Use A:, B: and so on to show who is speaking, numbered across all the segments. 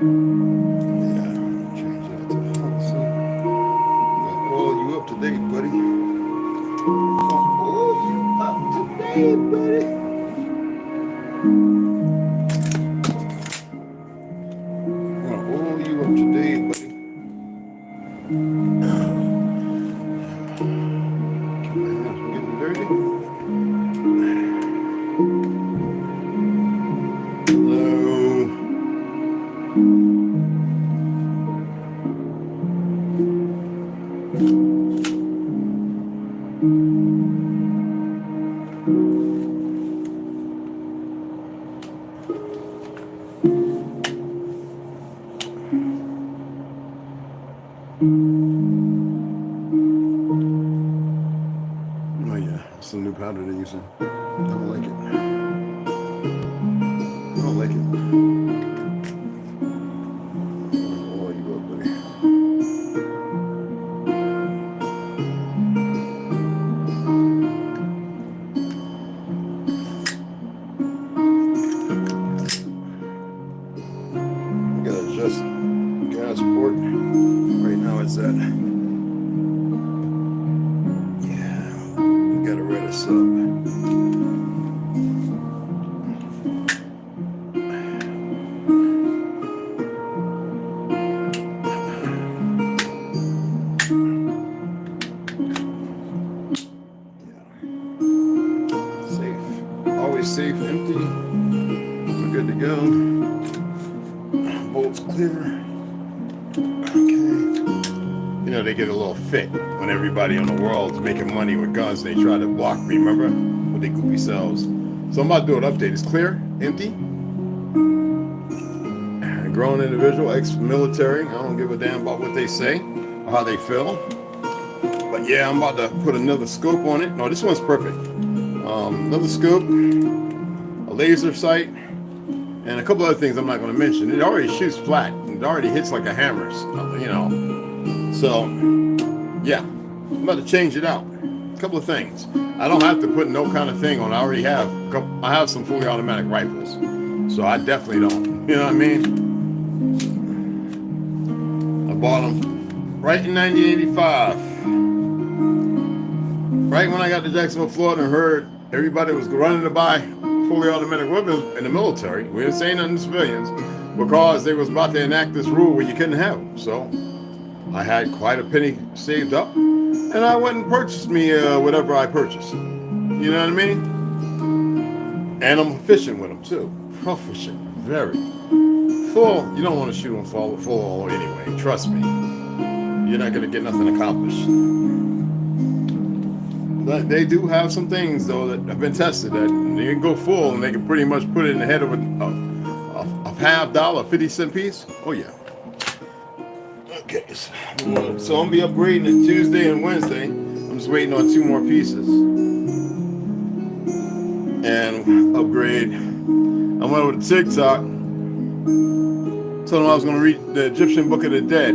A: Yeah, change that to policy. Got all you up to date, buddy. All you up to date, buddy. All you up to date, buddy. Getting dirty. Oh yeah, it's some new powder they're using. I don't like it. I don't like it. Oh, you up, buddy. I gotta adjust gas port. Right now it's at. Gotta rev this up. Safe. Always safe, empty. We're good to go. Bolts clear. Okay. You know, they get a little fit when everybody in the world's making money with guns. They try to block me, remember? With their goofy selves. So I'm about to do an update. It's clear, empty. A grown individual, ex-military. I don't give a damn about what they say or how they feel. But yeah, I'm about to put another scope on it. No, this one's perfect. Another scope, a laser sight, and a couple other things I'm not going to mention. It already shoots flat. It already hits like a hammer, you know. So, yeah, I'm about to change it out. A couple of things. I don't have to put no kind of thing on. I already have. I have some fully automatic rifles, so I definitely don't. You know what I mean? I bought them right in 1985. Right when I got to Jacksonville, Florida, and heard everybody was running to buy fully automatic weapons in the military. We didn't say nothing to civilians because they was about to enact this rule where you couldn't have them. So I had quite a penny saved up, and I went and purchased me whatever I purchased. You know what I mean? And I'm fishing with them too. Proficient, very full. You don't want to shoot them full anyway. Trust me. You're not gonna get nothing accomplished. But they do have some things though that have been tested that they can go full and they can pretty much put it in the head of a $50, 50-cent piece. Oh yeah. Okay, so I'm gonna be upgrading it Tuesday and Wednesday. I'm just waiting on 2 more pieces. And upgrade. I went over to TikTok. Told them I was gonna read the Egyptian Book of the Dead.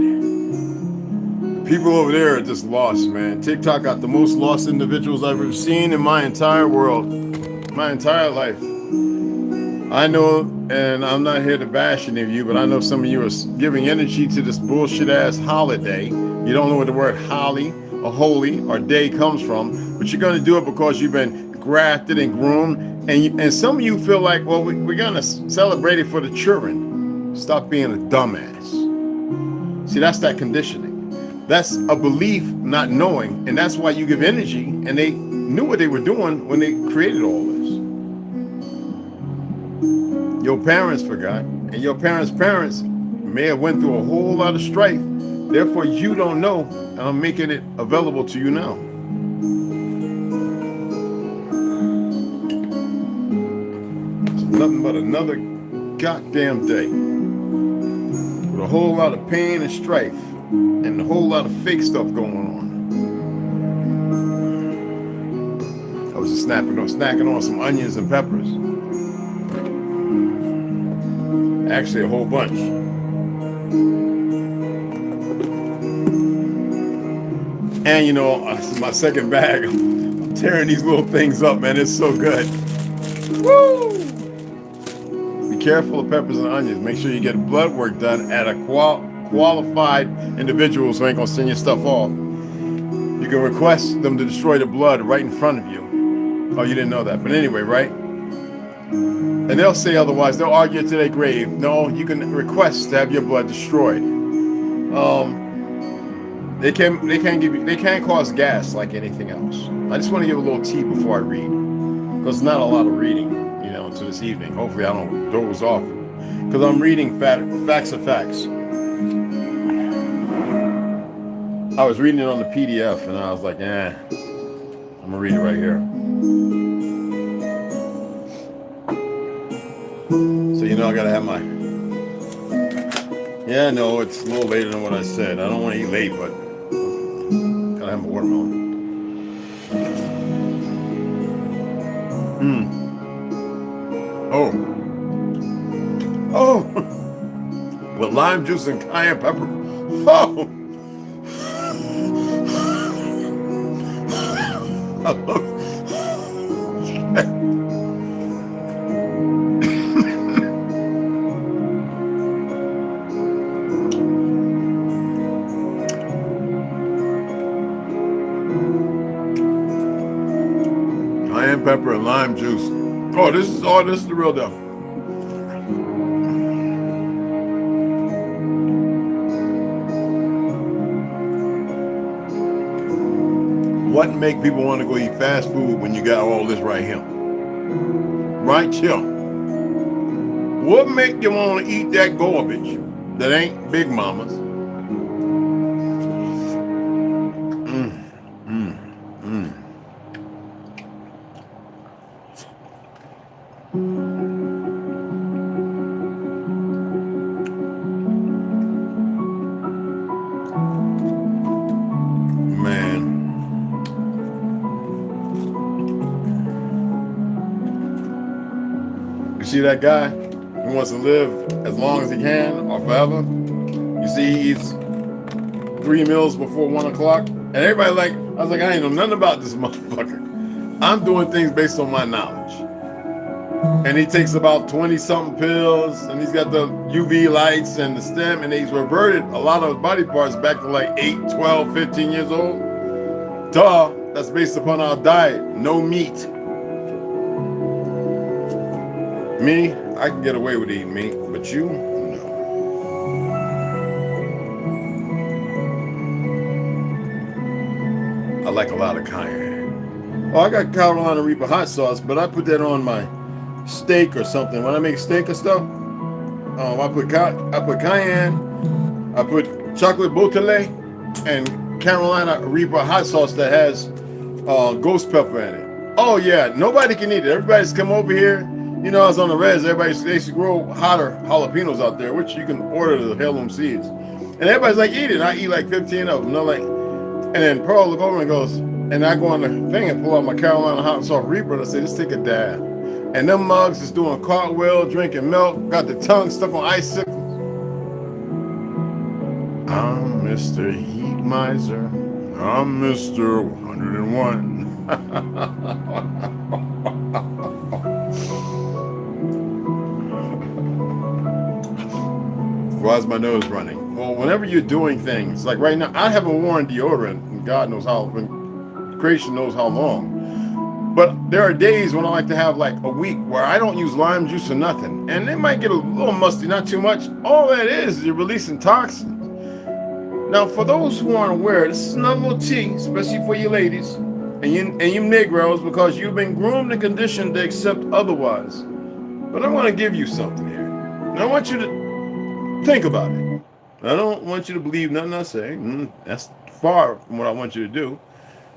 A: People over there are just lost, man. TikTok got the most lost individuals I've ever seen in my entire world. My entire life. I know, and I'm not here to bash any of you, but I know some of you are giving energy to this bullshit ass holiday. You don't know where the word holly or holy or day comes from, but you're going to do it because you've been grafted and groomed. And some of you feel like, well, we're going to celebrate it for the children. Stop being a dumbass. See, that's that conditioning. That's a belief not knowing, and that's why you give energy, and they knew what they were doing when they created all this. Your parents forgot, and your parents' parents may have went through a whole lot of strife. Therefore, you don't know, and I'm making it available to you now. It's nothing but another goddamn day with a whole lot of pain and strife and a whole lot of fake stuff going on. I was just snacking on some onions and peppers. Actually, a whole bunch. And you know, this is my second bag. I'm tearing these little things up, man. It's so good. Woo! Be careful of peppers and onions. Make sure you get blood work done at a qualified individual so ain't gonna send your stuff off. You can request them to destroy the blood right in front of you. Oh, you didn't know that. But anyway, right? And they'll say otherwise. They'll argue to their grave. No, you can request to have your blood destroyed. They can't cause gas like anything else. I just want to give a little tea before I read, because not a lot of reading, you know, to this evening. Hopefully I don't doze off, because I'm reading Facts of Facts. I was reading it on the PDF, and I was like, I'm gonna read it right here. So you know, I gotta have my. Yeah, no, it's a little later than what I said. I don't want to eat late, but gotta have my watermelon. Oh, with lime juice and cayenne pepper. Oh, I love it. Cayenne pepper and lime juice. Oh, this is the real deal. What make people want to go eat fast food when you got all this right here? Right here. What make you want to eat that garbage that ain't Big Mama's? See that guy who wants to live as long as he can or forever? You see, he eats 3 meals before 1 o'clock, and everybody I was like, I ain't know nothing about this motherfucker. I'm doing things based on my knowledge. And he takes about 20-something pills, and he's got the UV lights and the stem, and he's reverted a lot of his body parts back to like 8, 12, 15 years old. Duh, that's based upon our diet. No meat. Me, I can get away with eating meat, but you, no. I like a lot of cayenne. Oh, I got Carolina Reaper hot sauce, but I put that on my steak or something. When I make steak or stuff, I put cayenne, I put chocolate bouteille, and Carolina Reaper hot sauce that has ghost pepper in it. Oh yeah, nobody can eat it. Everybody's come over here. You know, I was on the res, they used to grow hotter jalapenos out there, which you can order the heirloom seeds. And everybody's like, eat it. I eat like 15 of them. And, and then Pearl look over and goes, and I go on the thing and pull out my Carolina hot sauce Reaper, and I say, just take a dab. And them mugs is doing cartwheel, drinking milk, got the tongue stuck on icicles. I'm Mr. Heat Miser. I'm Mr. 101. Why is my nose running? Well, whenever you're doing things, like right now, I haven't worn deodorant, and God knows how, creation knows how long. But there are days when I like to have like a week where I don't use lime juice or nothing. And it might get a little musty, not too much. All that is you're releasing toxins. Now, for those who aren't aware, this is another little tea, especially for you ladies and you Negroes, because you've been groomed and conditioned to accept otherwise. But I want to give you something here. And I want you to think about it. I don't want you to believe nothing I say. That's far from what I want you to do.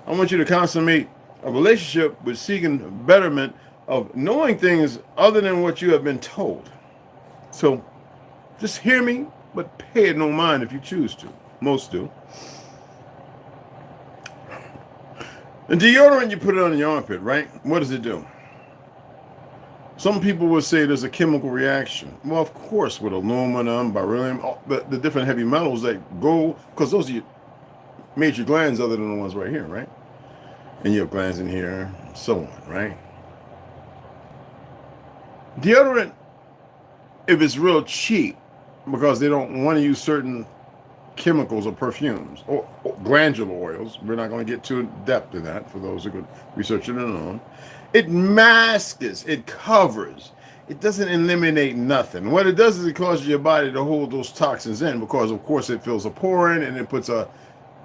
A: I want you to consummate a relationship with seeking betterment of knowing things other than what you have been told. So just hear me, but pay it no mind if you choose to. Most do. And deodorant, you put it on your armpit, right? What does it do? Some people would say there's a chemical reaction. Well, of course, with aluminum, beryllium, the different heavy metals that go, because those are your major glands other than the ones right here, right? And you have glands in here, so on, right? Deodorant if it's real cheap, because they don't want to use certain chemicals or perfumes or glandular oils. We're not going to get too in depth in that for those who could research it on. It masks, it covers. It doesn't eliminate nothing. What it does is it causes your body to hold those toxins in because, of course, it fills a pore in and it puts a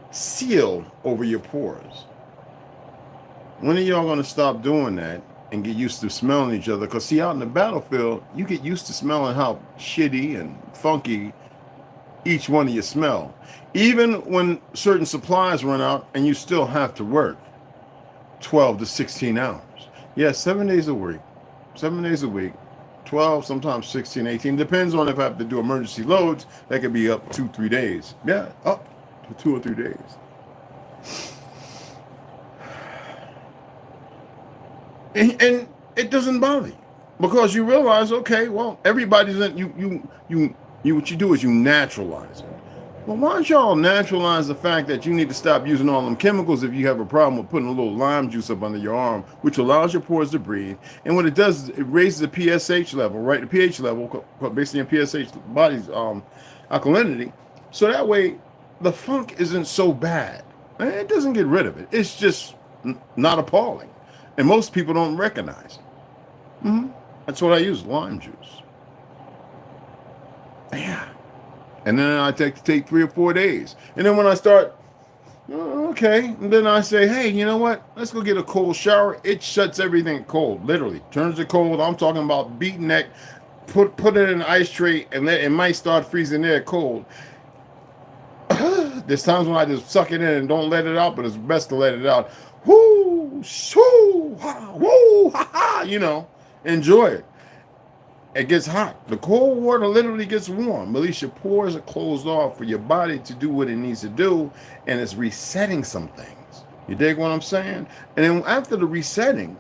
A: seal over your pores. When are y'all going to stop doing that and get used to smelling each other? Because, see, out in the battlefield, you get used to smelling how shitty and funky each one of you smell. Even when certain supplies run out and you still have to work 12 to 16 hours. Yeah, 7 days a week. 7 days a week. 12, sometimes 16, 18. Depends on if I have to do emergency loads. That could be up 2-3 days. Yeah, up to 2 or 3 days. And it doesn't bother you because you realize, okay, well, everybody's in you what you do is you naturalize it. Well, why don't y'all naturalize the fact that you need to stop using all them chemicals if you have a problem with putting a little lime juice up under your arm, which allows your pores to breathe. And what it does is it raises the PSH level, right? The pH level, basically in PSH, body's alkalinity. So that way the funk isn't so bad. It doesn't get rid of it. It's just not appalling. And most people don't recognize it. That's what I use, lime juice. Yeah. And then I take 3 or 4 days. And then when I start, okay, and then I say, hey, you know what? Let's go get a cold shower. It shuts everything cold, literally. Turns it cold. I'm talking about beating neck, put it in an ice tray, and let it might start freezing there cold. There's times when I just suck it in and don't let it out, but it's best to let it out. Whoo, shoo, ha, woo, ha, ha, enjoy it. It gets hot. The cold water literally gets warm. At least your pores are closed off for your body to do what it needs to do, and it's resetting some things. You dig what I'm saying? And then after the resetting,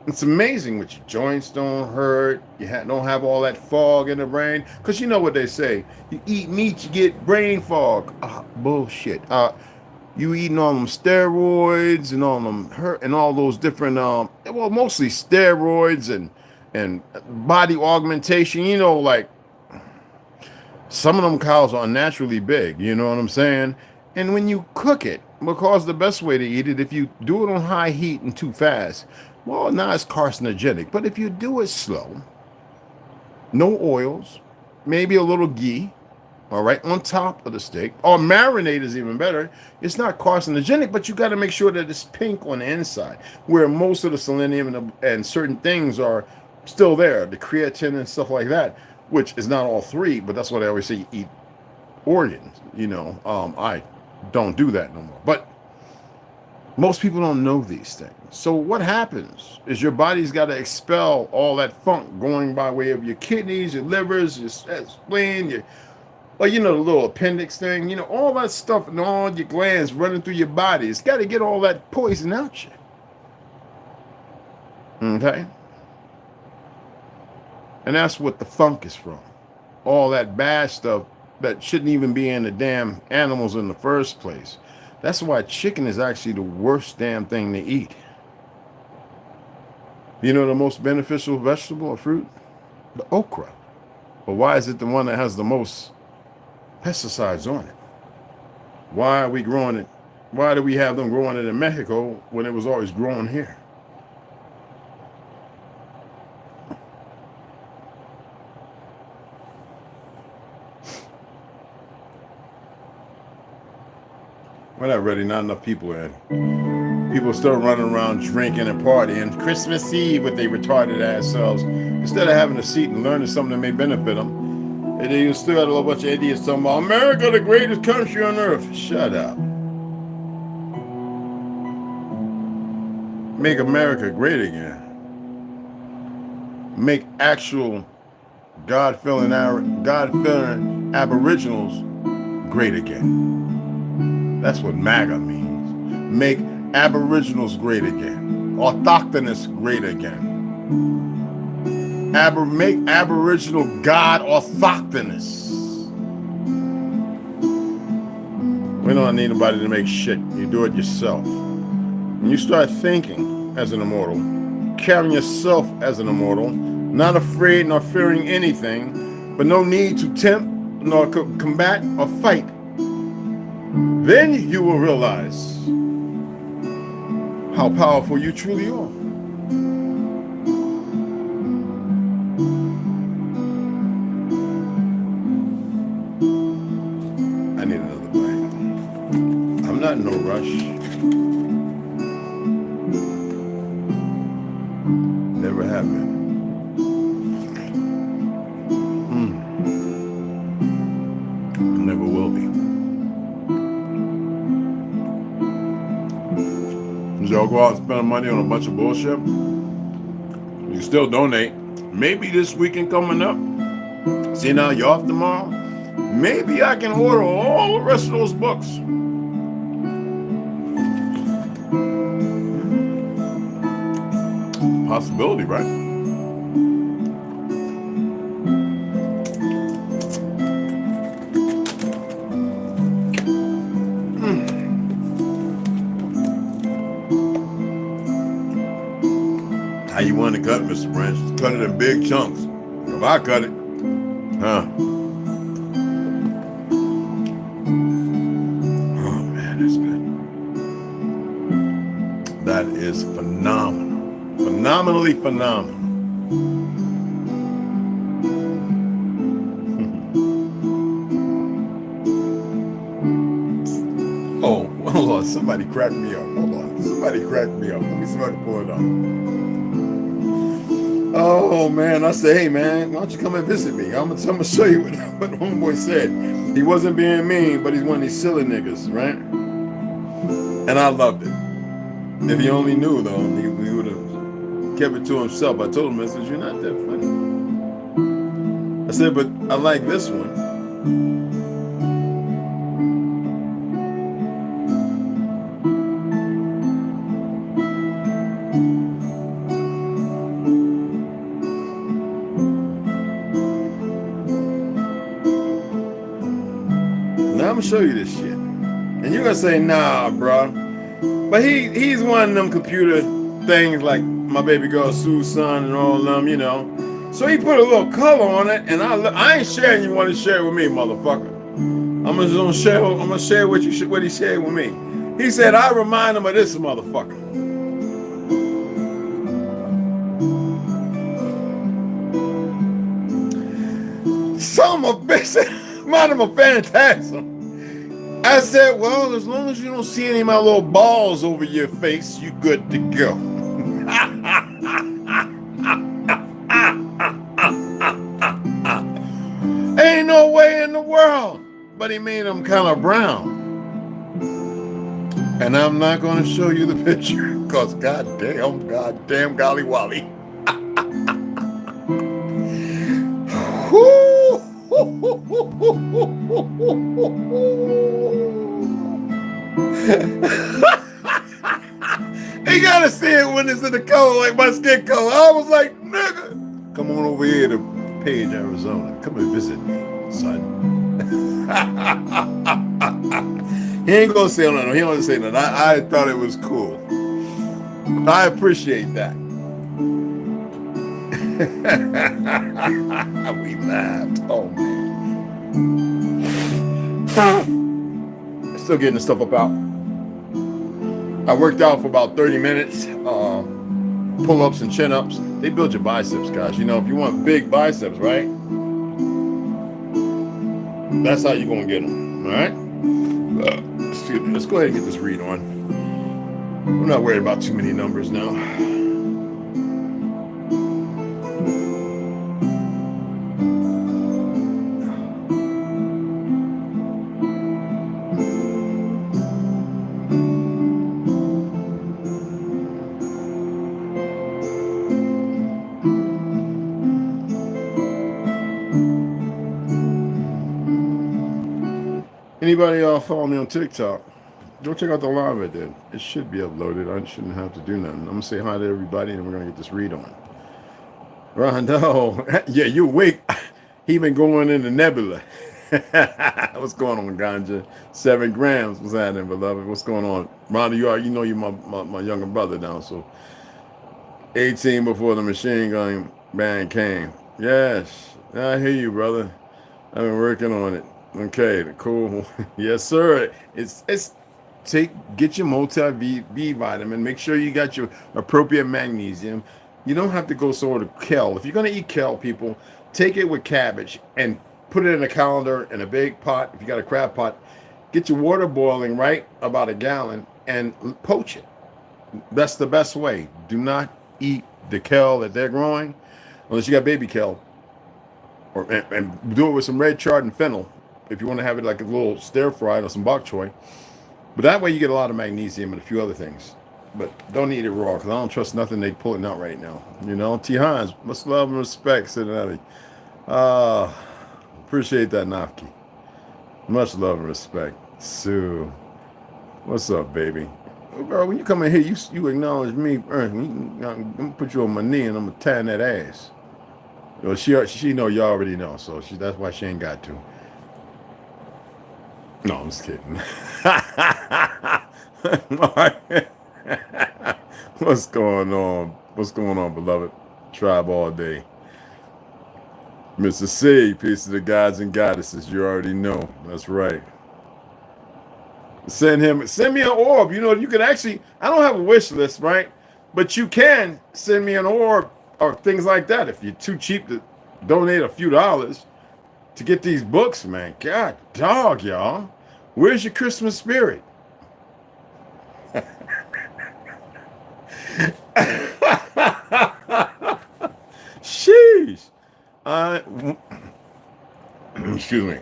A: it's amazing what your joints don't hurt. You don't have all that fog in the brain. Because you know what they say. You eat meat, you get brain fog. Bullshit. You eating all them steroids and all them hurt and all those different, mostly steroids and body augmentation, like some of them cows are unnaturally big, you know what I'm saying? And when you cook it, because the best way to eat it, if you do it on high heat and too fast, well, now it's carcinogenic. But if you do it slow, no oils, maybe a little ghee, all right, on top of the steak, or marinade is even better. It's not carcinogenic, but you got to make sure that it's pink on the inside, where most of the selenium and certain things are still there, the creatine and stuff like that, which is not all three, but that's what I always say, you eat organs, I don't do that no more. But most people don't know these things. So what happens is your body's got to expel all that funk going by way of your kidneys, your livers, your spleen, the little appendix thing, all that stuff and all your glands running through your body. It's got to get all that poison out you. Okay? And that's what the funk is from. All that bad stuff that shouldn't even be in the damn animals in the first place. That's why chicken is actually the worst damn thing to eat. You know the most beneficial vegetable or fruit? The okra. But why is it the one that has the most pesticides on it? Why are we growing it? Why do we have them growing it in Mexico when it was always grown here? We're not ready, not enough people in. People still running around drinking and partying Christmas Eve with their retarded ass selves. Instead of having a seat and learning something that may benefit them, and then you still got a little bunch of idiots talking about America, the greatest country on earth. Shut up. Make America great again. Make actual God-fearing aboriginals great again. That's what MAGA means. Make aboriginals great again. Autochthonous great again. Make aboriginal God orthochthonous. We don't need anybody to make shit. You do it yourself. When you start thinking as an immortal, carrying yourself as an immortal, not afraid nor fearing anything, but no need to tempt, nor combat or fight. Then you will realize how powerful you truly are. I need another bite. I'm not in no rush. Never have been. Never will be. Y'all go out and spend money on a bunch of bullshit. You still donate. Maybe this weekend coming up. See, now you're off tomorrow. Maybe I can order all the rest of those books. Possibility, right? How you want to cut, Mr. Branch? Cut it in big chunks. If I cut it, huh? Oh man, that's good. That is phenomenal. Phenomenally phenomenal. Oh, hold on. Somebody cracked me up. Hold on. Somebody cracked me up. Let me see if I can pull it up. Oh man, I said, hey man, why don't you come and visit me? I'm gonna show you what homeboy said. He wasn't being mean, but he's one of these silly niggas, right? And I loved it. If he only knew though, he would have kept it to himself. I told him, I said, you're not that funny. I said, but I like this one. Now I'm gonna show you this shit. And you're gonna say, nah, bro. But he's one of them computer things like my baby girl Sue's son and all of them, you know. So he put a little color on it, and I ain't sharing. You want to share with me, motherfucker? I'm gonna share what he shared with me. He said I remind him of this motherfucker. Some of bitch, mind him a phantasm. I said, well, as long as you don't see any of my little balls over your face, you good to go. Ain't no way in the world. But he made them kind of brown. And I'm not going to show you the picture because goddamn golly wally. He gotta see it when it's in the color, like my skin color. I was like, nigga, come on over here to Page, Arizona. Come and visit me, son. He ain't gonna say nothing. He don't say nothing. I thought it was cool. I appreciate that. We laughed. Oh man. Still getting the stuff up out. I worked out for about 30 minutes. Pull-ups and chin-ups. They build your biceps, guys. You know, if you want big biceps, right? That's how you're gonna get them. All right. Excuse me. Let's go ahead and get this read on. I'm not worried about too many numbers now. Anybody follow me on TikTok? Go check out the live I did. It should be uploaded. I shouldn't have to do nothing. I'm gonna say hi to everybody, and we're gonna get this read on. Rondo, yeah, you awake? He been going in the nebula. What's going on, Ganja? 7 grams. What's happening, beloved? What's going on, Rondo? You know you're my younger brother now. So 18 before the machine gun ban came. Yes, I hear you, brother. I've been working on it. Okay, cool. Yes, sir. It's get your multi B vitamin. Make sure you got your appropriate magnesium. You don't have to go sort of kale. If you're gonna eat kale, people, take it with cabbage and put it in a colander in a big pot. If you got a crab pot, get your water boiling right about a gallon and poach it. That's the best way. Do not eat the kale that they're growing unless you got baby kale, or and do it with some red chard and fennel if you want to have it like a little stir fried or some bok choy. But that way you get a lot of magnesium and a few other things. But don't eat it raw because I don't trust nothing they pulling out right now. You know, T. Hans, much love and respect, Cincinnati. Appreciate that, Nafki. Much love and respect. Sue, what's up, baby? Girl, when you come in here, you acknowledge me. I'm gonna put you on my knee and I'm gonna tan that ass. Well, she know you already know, so that's why she ain't got to. No, I'm just kidding. What's going on? What's going on, beloved? Tribe all day. Mr. C, peace to the gods and goddesses. You already know. That's right. Send me an orb. You know, you can actually, I don't have a wish list, right? But you can send me an orb or things like that if you're too cheap to donate a few dollars to get these books, man. God dog, y'all. Where's your Christmas spirit? Sheesh. Excuse me.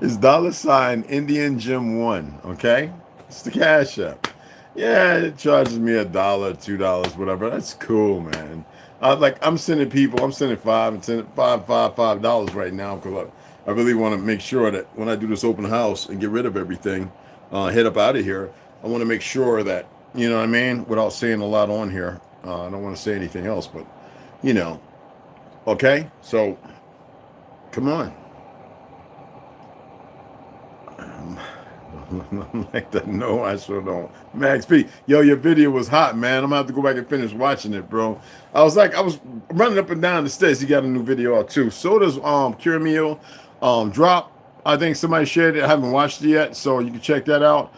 A: It's $ Indian Gym 1, okay? It's the Cashapp. Yeah, it charges me $1, $2, whatever. That's cool, man. I'm sending $5 right now because I really want to make sure that when I do this open house and get rid of everything, head up out of here, I want to make sure that, you know what I mean, without saying a lot on here. I don't want to say anything else, but, you know, okay? So, come on. Like that, no, I sure don't. Max P, yo, your video was hot, man. I'm gonna have to go back and finish watching it, bro. I was running up and down the stairs. He got a new video out too. So does Curamio Drop. I think somebody shared it. I haven't watched it yet, so you can check that out.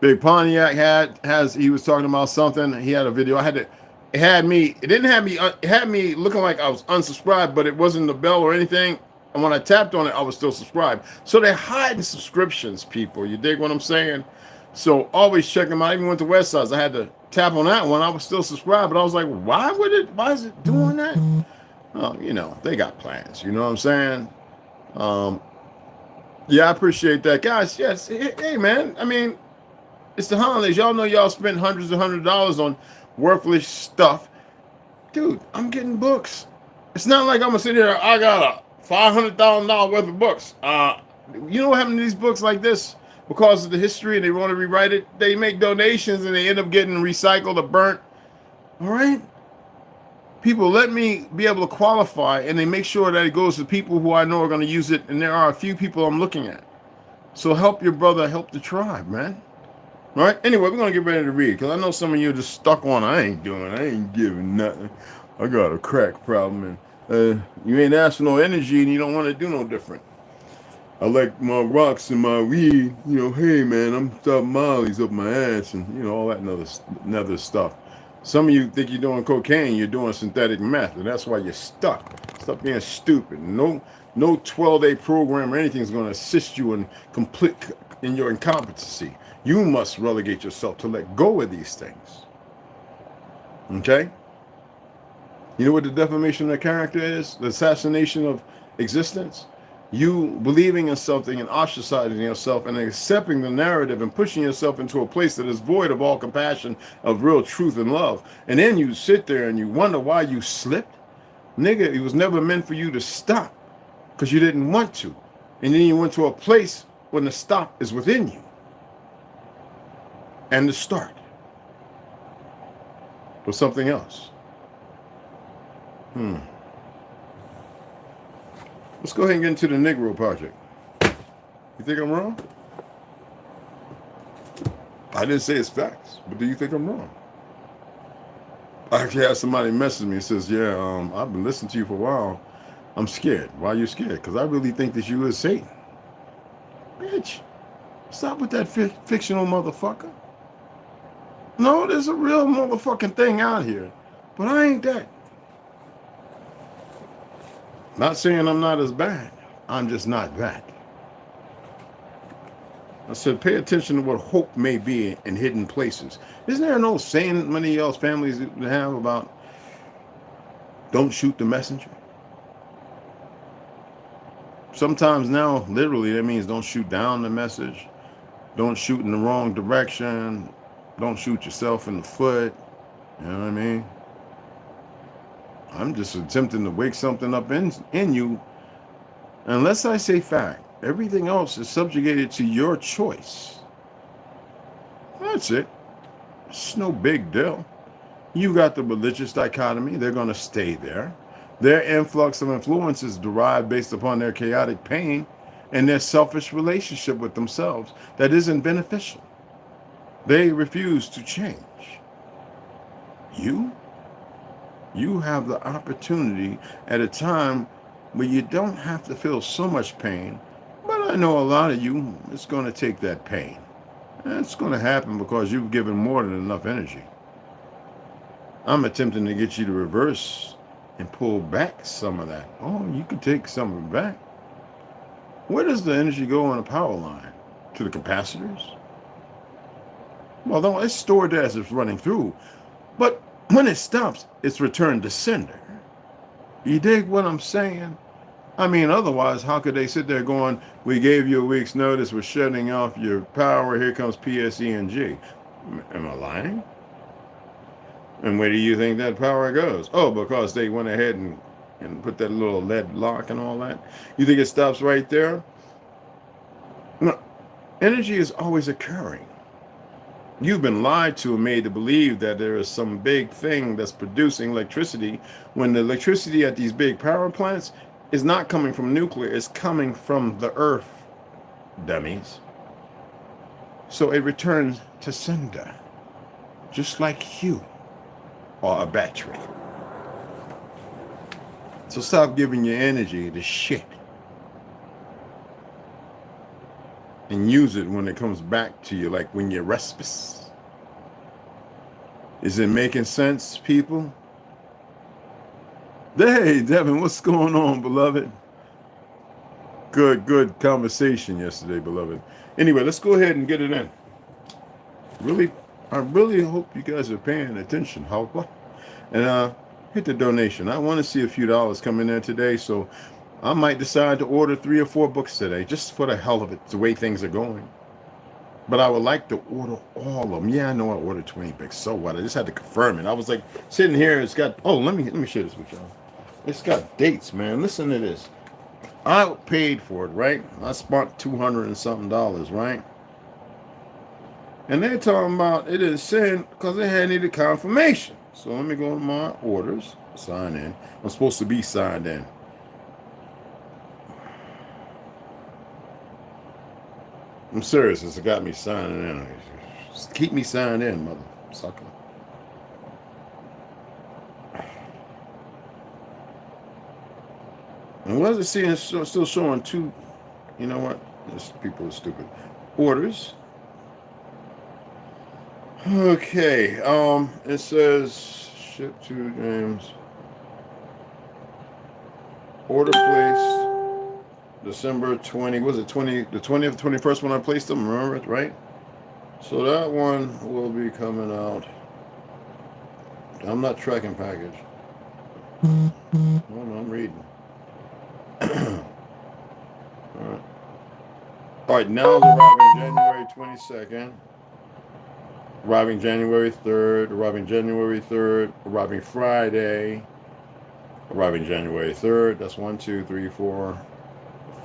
A: Big Pontiac he was talking about something. He had a video. It had me looking like I was unsubscribed, but it wasn't the bell or anything. And when I tapped on it, I was still subscribed. So they're hiding subscriptions, people. You dig what I'm saying? So always check them out. I even went to Westside's. I had to tap on that one. I was still subscribed, but I was like, why is it doing that? Oh, you know, they got plans. You know what I'm saying? Yeah, I appreciate that. Guys, yes. Hey, man. I mean, it's the holidays. Y'all know y'all spend hundreds and hundreds of dollars on worthless stuff. Dude, I'm getting books. It's not like I'm going to sit here, I got a $500,000 worth of books. You know what happened to these books like this? Because of the history and they want to rewrite it, they make donations and they end up getting recycled or burnt. All right? People, let me be able to qualify, and they make sure that it goes to people who I know are going to use it, and there are a few people I'm looking at. So help your brother, help the tribe, man. All right? Anyway, we're going to get ready to read, because I know some of you are just stuck on, I ain't giving nothing. I got a crack problem, and you ain't asking no energy and you don't want to do no different. I like my rocks and my weed, you know, hey man, I'm stopping mollies up my ass and, you know, all that another stuff. Some of you think you're doing cocaine, you're doing synthetic meth, and that's why you're stuck. Stop being stupid. No 12-day program or anything is going to assist you in your incompetency. You must relegate yourself to let go of these things. Okay? You know what the defamation of character is? The assassination of existence? You believing in something and ostracizing yourself and accepting the narrative and pushing yourself into a place that is void of all compassion, of real truth and love. And then you sit there and you wonder why you slipped. Nigga, it was never meant for you to stop because you didn't want to. And then you went to a place when the stop is within you. And the start was something else. Let's go ahead and get into the Negro Project. You think I'm wrong? I didn't say it's facts, but do you think I'm wrong? I actually had somebody message me and says, yeah, I've been listening to you for a while. I'm scared. Why are you scared? Because I really think that you is Satan. Bitch, stop with that fictional motherfucker. No, there's a real motherfucking thing out here. But I ain't that. Not saying I'm not as bad. I'm just not that. I said, pay attention to what hope may be in hidden places. Isn't there an old saying many of y'all's families have about don't shoot the messenger? Sometimes now, literally, that means don't shoot down the message. Don't shoot in the wrong direction. Don't shoot yourself in the foot. You know what I mean? I'm just attempting to wake something up in you. Unless I say fact, everything else is subjugated to your choice. That's it. It's no big deal. You got the religious dichotomy. They're going to stay there. Their influx of influence is derived based upon their chaotic pain and their selfish relationship with themselves that isn't beneficial. They refuse to change. You have the opportunity at a time where you don't have to feel so much pain, but I know a lot of you, it's going to take that pain. And it's going to happen because you've given more than enough energy. I'm attempting to get you to reverse and pull back some of that. Oh, you can take some of it back. Where does the energy go on a power line? To the capacitors? Well, no, it's stored there as it's running through. But when it stops, it's returned to sender. You dig what I'm saying? I mean, otherwise, how could they sit there going, we gave you a week's notice, we're shutting off your power, here comes PSE&G. Am I lying? And where do you think that power goes? Oh, because they went ahead and put that little lead lock and all that. You think it stops right there? No. Energy is always occurring. You've been lied to and made to believe that there is some big thing that's producing electricity when the electricity at these big power plants is not coming from nuclear, it's coming from the earth, dummies. So it returns to sender, just like you are a battery. So stop giving your energy to shit and use it when it comes back to you, like when you're restless. Is it making sense, people? Hey, Devin, what's going on, beloved? Good conversation yesterday, beloved. Anyway, let's go ahead and get it in. I really hope you guys are paying attention, Halpa. And hit the donation. I want to see a few dollars come in there today, so I might decide to order 3 or 4 books today, just for the hell of it, the way things are going. But I would like to order all of them. Yeah, I know I ordered 20 books. So what? I just had to confirm it. I was like sitting here. It's got. Oh, let me share this with y'all. It's got dates, man. Listen to this. I paid for it, right? I spent $200 and something, right? And they're talking about it is sent because they had needed confirmation. So let me go to my orders. Sign in. I'm supposed to be signed in. I'm serious. It's got me signing in. Just keep me signed in, mother sucker. And what is it seeing? Still showing 2. You know what? This people are stupid. Orders. Okay. It says ship to James. Order placed. December 20, was it 20, the 20th, 21st when I placed them, remember it, right? So that one will be coming out. I'm not tracking package. Oh, no, I'm reading. All right, now it's arriving January 22nd. Arriving January 3rd, arriving January 3rd, arriving Friday. Arriving January 3rd, that's 1, 2, 3, 4.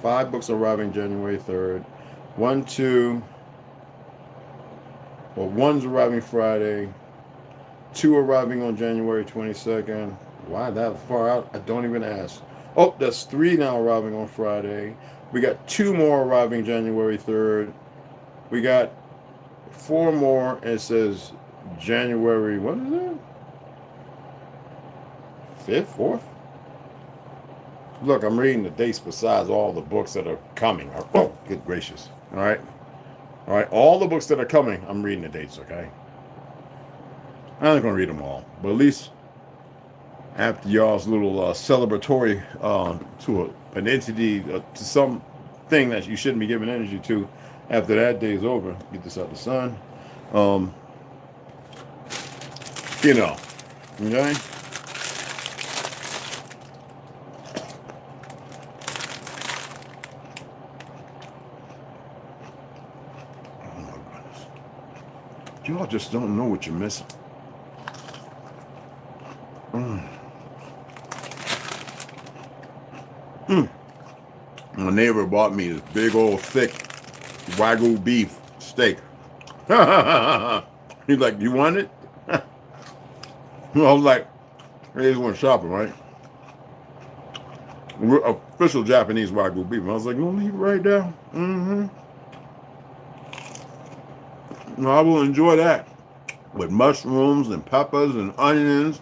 A: 5 books arriving January 3rd. 1, 2. Well, 1's arriving Friday. 2 arriving on January 22nd. Why that far out? I don't even ask. Oh, that's 3 now arriving on Friday. We got 2 more arriving January 3rd. We got 4 more. And it says January, what is it? 5th, 4th. Look, I'm reading the dates besides all the books that are coming. Oh, good gracious. All right. All the books that are coming, I'm reading the dates, okay? I'm not going to read them all. But at least after y'all's little celebratory to an entity, to some thing that you shouldn't be giving energy to, after that day is over, get this out the sun. You know, okay? Y'all just don't know what you're missing. My neighbor bought me this big old thick Wagyu beef steak. He's like, "You want it?" I was like, "I just went shopping, right?" Official Japanese Wagyu beef. I was like, "You want to leave it right there?" No, I will enjoy that with mushrooms and peppers and onions,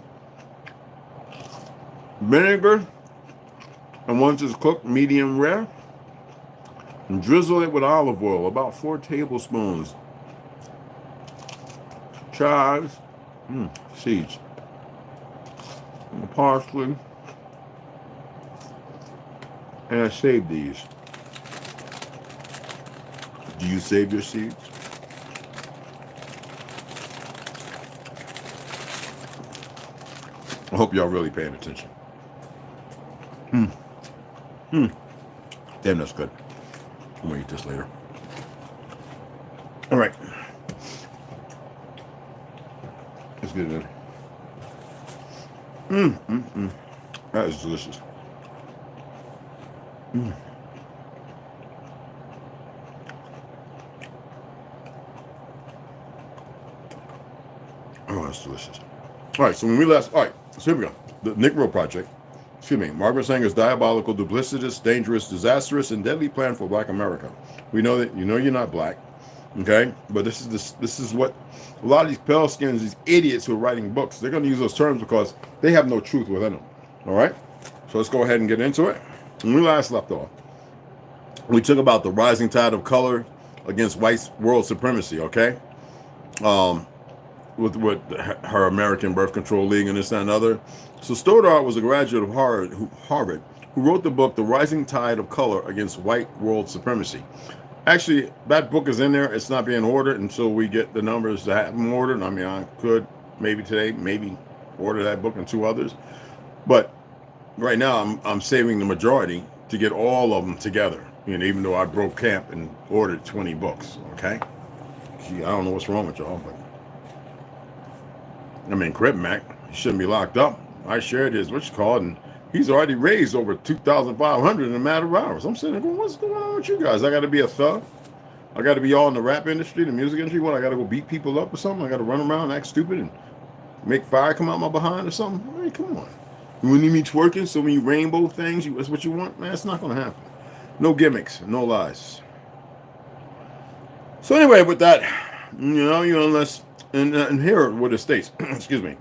A: vinegar, and once it's cooked medium rare, and drizzle it with olive oil, about 4 tablespoons. Chives, seeds, and parsley, and I saved these. Do you save your seeds? I hope y'all really paying attention. Damn, that's good. I'm gonna eat this later. All right. Let's get it in. That is delicious. Oh, that's delicious. All right, so when we last, all right, so here we go. The Negro Project, Margaret Sanger's diabolical, duplicitous, dangerous, disastrous, and deadly plan for Black America. We know that you're not black, okay? But this is what a lot of these pale skins, these idiots who are writing books, they're going to use those terms because they have no truth within them. All right, so let's go ahead and get into it. When we last left off, we took about the rising tide of color against white world supremacy. Okay, with her American Birth Control League and this, that, and other. So Stoddard was a graduate of Harvard who wrote the book The Rising Tide of Color Against White World Supremacy. Actually, that book is in there. It's not being ordered until we get the numbers to have them ordered. I mean, I could maybe today, maybe order that book and 2 others. But right now, I'm saving the majority to get all of them together. You know, even though I broke camp and ordered 20 books, okay? Gee, I don't know what's wrong with y'all, but I mean, Crib Mac, he shouldn't be locked up. I shared his, and he's already raised over 2,500 in a matter of hours. I'm sitting there going, what's going on with you guys? I got to be a thug? I got to be all in the rap industry, the music industry? What, I got to go beat people up or something? I got to run around and act stupid and make fire come out my behind or something? I mean, come on. You need me twerking so many rainbow things, that's what you want? Man, it's not going to happen. No gimmicks, no lies. So anyway, with that, unless, and here what it states, excuse me,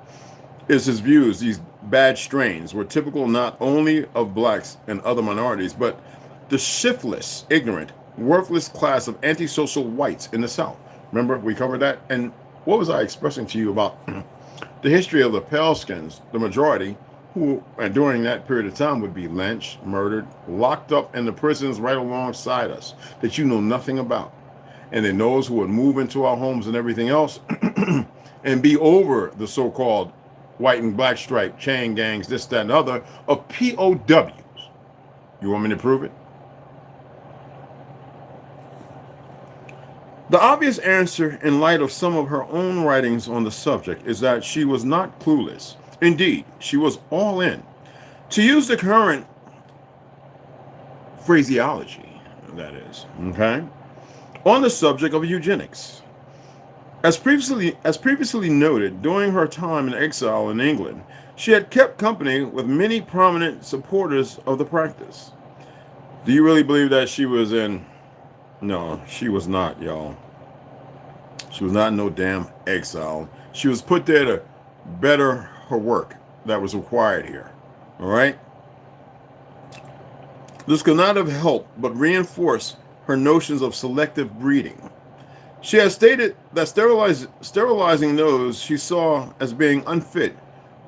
A: is his views, these bad strains were typical not only of blacks and other minorities, but the shiftless, ignorant, worthless class of antisocial whites in the South. Remember, we covered that? And what was I expressing to you about the history of the pale skins, the majority, who, and during that period of time, would be lynched, murdered, locked up in the prisons right alongside us that you know nothing about. And then those who would move into our homes and everything else and be over the so-called white and black stripe chain gangs, this, that, and other, of POWs. You want me to prove it? The obvious answer, in light of some of her own writings on the subject, is that she was not clueless. Indeed, she was all in. To use the current phraseology, that is, okay, on the subject of eugenics. As previously noted, during her time in exile in England, she had kept company with many prominent supporters of the practice. Do you really believe that she was in? No, she was not, y'all. She was not in no damn exile. She was put there to better her work that was required here. All right. This could not have helped but reinforce her notions of selective breeding. She has stated that sterilizing those she saw as being unfit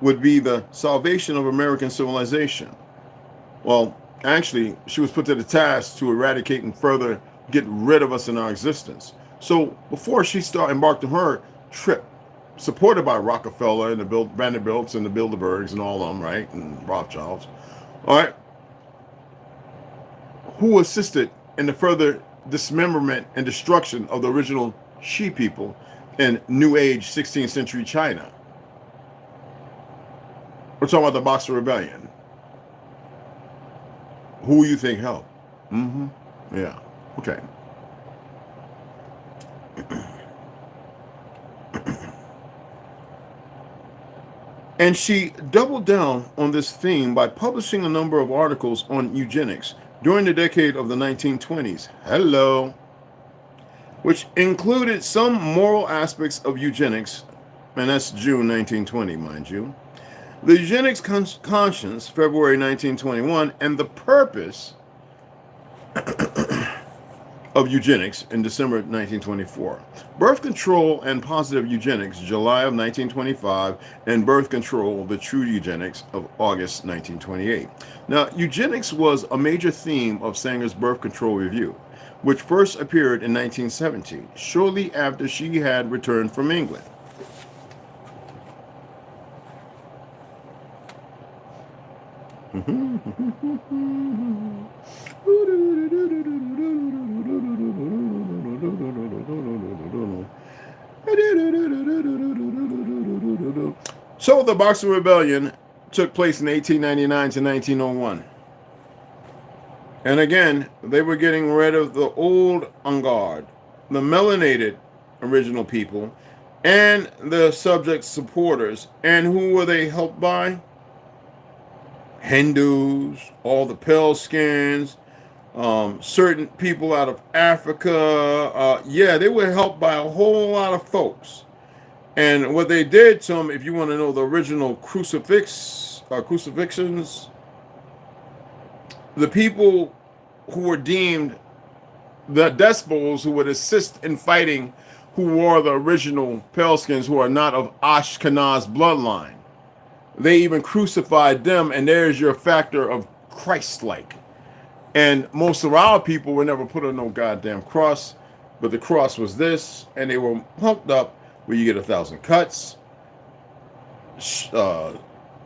A: would be the salvation of American civilization. Well, actually, she was put to the task to eradicate and further get rid of us in our existence. So before she embarked on her trip, supported by Rockefeller and the Vanderbilts and the Bilderbergs and all of them, right, and Rothschilds, all right, who assisted in the further dismemberment and destruction of the original She people in New Age 16th century China. We're talking about the Boxer Rebellion. Who you think helped? Mm-hmm. Yeah. Okay. And she doubled down on this theme by publishing a number of articles on eugenics during the decade of the 1920s. Hello. Which included some moral aspects of eugenics, and that's June 1920, mind you. The Eugenics Conscience, February 1921, and the Purpose of Eugenics in December 1924. Birth Control and Positive Eugenics, July of 1925, and Birth Control, the True Eugenics of August 1928. Now, eugenics was a major theme of Sanger's Birth Control Review, which first appeared in 1917, shortly after she had returned from England. So the Boxer Rebellion took place in 1899 to 1901. And again, they were getting rid of the old en garde, the melanated original people, and the subject supporters. And who were they helped by? Hindus, all the pale skins, certain people out of Africa. Yeah, they were helped by a whole lot of folks. And what they did to them, if you want to know the original crucifixions, the people who were deemed the despots who would assist in fighting, who were the original paleskins, who are not of Ashkenaz bloodline. They even crucified them, and there's your factor of Christ-like. And most of our people were never put on no goddamn cross, but the cross was this, and they were humped up where you get 1,000 cuts,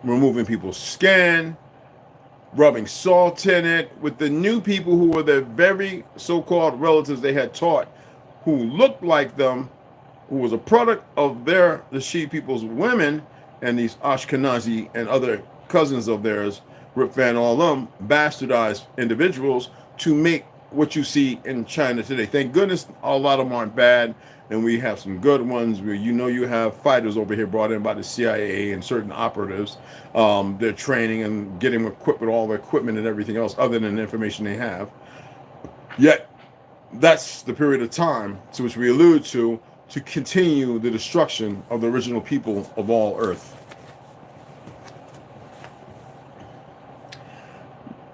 A: removing people's skin, rubbing salt in it, with the new people who were their very so-called relatives they had taught, who looked like them, who was a product of the She people's women, and these Ashkenazi and other cousins of theirs, Rip Van, all of them, bastardized individuals to make what you see in China today. Thank goodness a lot of them aren't bad, and we have some good ones where you have fighters over here brought in by the CIA and certain operatives. They're training and getting equipped with all the equipment and everything else other than the information they have. Yet, that's the period of time to which we allude to continue the destruction of the original people of all Earth.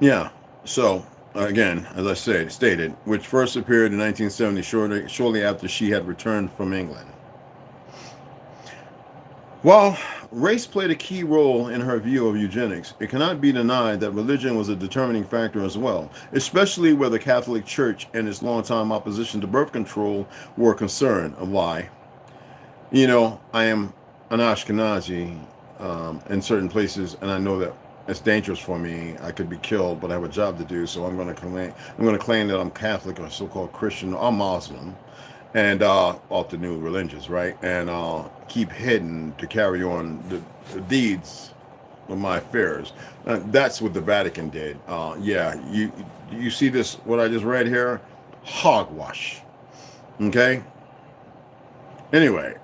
A: Yeah, so again, as I stated, which first appeared in 1970, shortly after she had returned from England. While race played a key role in her view of eugenics, it cannot be denied that religion was a determining factor as well, especially where the Catholic Church and its longtime opposition to birth control were concerned. Why? I am an Ashkenazi in certain places, and I know that it's dangerous for me. I could be killed, but I have a job to do, so I'm going to claim that I'm Catholic or so-called Christian or Muslim, and off the new religions, right? And keep hidden to carry on the deeds of my affairs. That's what the Vatican did. Yeah, you see this, what I just read here? Hogwash. Okay? Anyway,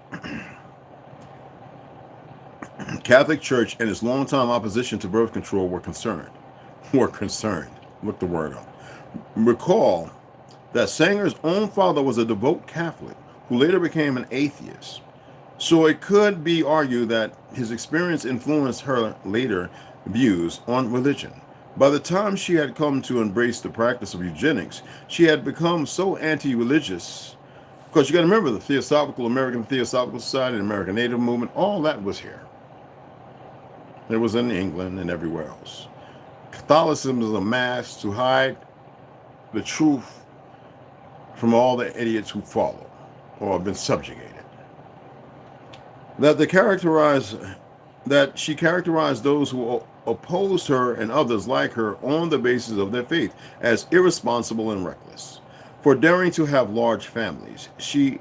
A: Catholic Church and its longtime opposition to birth control were concerned. Look the word up. Recall that Sanger's own father was a devout Catholic who later became an atheist. So it could be argued that his experience influenced her later views on religion. By the time she had come to embrace the practice of eugenics, she had become so anti-religious. Because you got to remember the Theosophical American Theosophical Society, the American Native Movement, all that was here. It was in England and everywhere else. Catholicism is a mask to hide the truth from all the idiots who follow or have been subjugated. That she characterized those who opposed her and others like her on the basis of their faith as irresponsible and reckless. For daring to have large families, she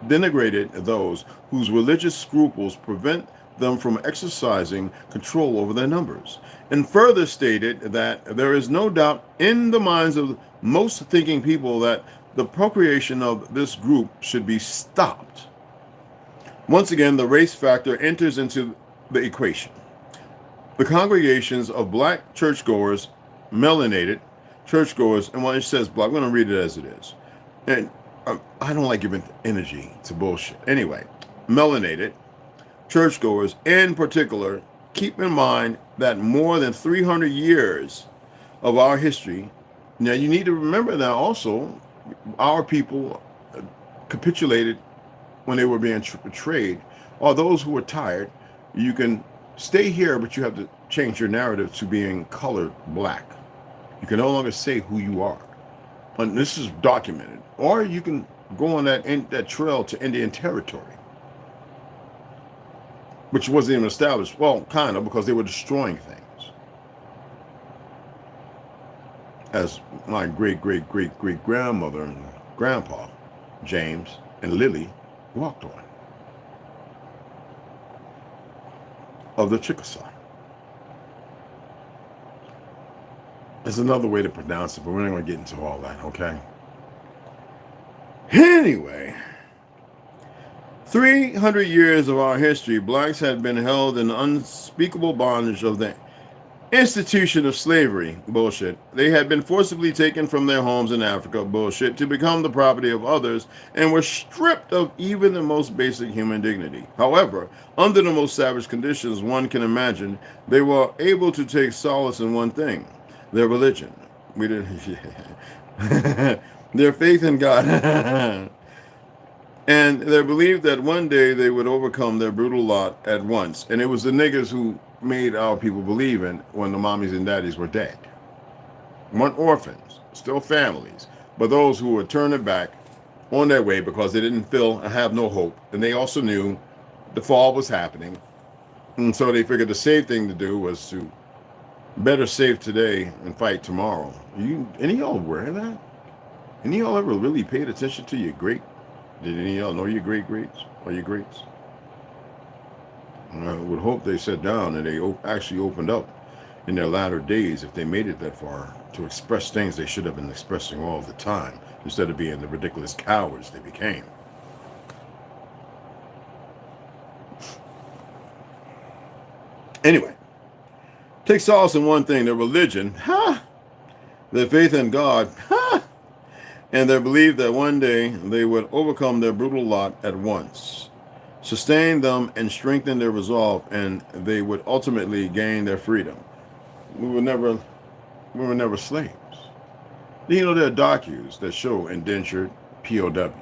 A: denigrated those whose religious scruples prevent them from exercising control over their numbers, and further stated that there is no doubt in the minds of most thinking people that the procreation of this group should be stopped. Once again, the race factor enters into the equation. The congregations of black churchgoers, melanated churchgoers, and when it says black, I'm going to read it as it is. And I don't like giving energy to bullshit. Anyway, melanated churchgoers in particular, keep in mind that more than 300 years of our history. Now, you need to remember that also, our people capitulated when they were being betrayed, or those who were tired. You can stay here, but you have to change your narrative to being colored black. You can no longer say who you are. And this is documented. Or you can go on that trail to Indian territory, which wasn't even established. Well, kind of, because they were destroying things. As my great-great-great-great-grandmother and grandpa, James and Lily, walked on. Of the Chickasaw. There's another way to pronounce it, but we're not going to get into all that, okay? Anyway, 300 years of our history, blacks had been held in unspeakable bondage of the institution of slavery, bullshit. They had been forcibly taken from their homes in Africa, bullshit, to become the property of others and were stripped of even the most basic human dignity. However, under the most savage conditions one can imagine, they were able to take solace in one thing: their religion. Their faith in God. And their belief that one day they would overcome their brutal lot at once. And it was the niggas who made our people believe in when the mommies and daddies were dead. Weren't orphans, still families, but those who were turning back on their way because they didn't feel and have no hope. And they also knew the fall was happening. And so they figured the safe thing to do was to better save today and fight tomorrow. Any of y'all aware of that? Any of y'all ever really paid attention to your great? Did any of y'all know your great-greats or your greats? I would hope they sat down and they actually opened up in their latter days, if they made it that far, to express things they should have been expressing all the time, instead of being the ridiculous cowards they became. Anyway, take solace in one thing: their religion, their faith in God, and their belief that one day they would overcome their brutal lot at once, sustain them and strengthen their resolve, and they would ultimately gain their freedom. We were never slaves. You know, there are docus that show indentured POWs.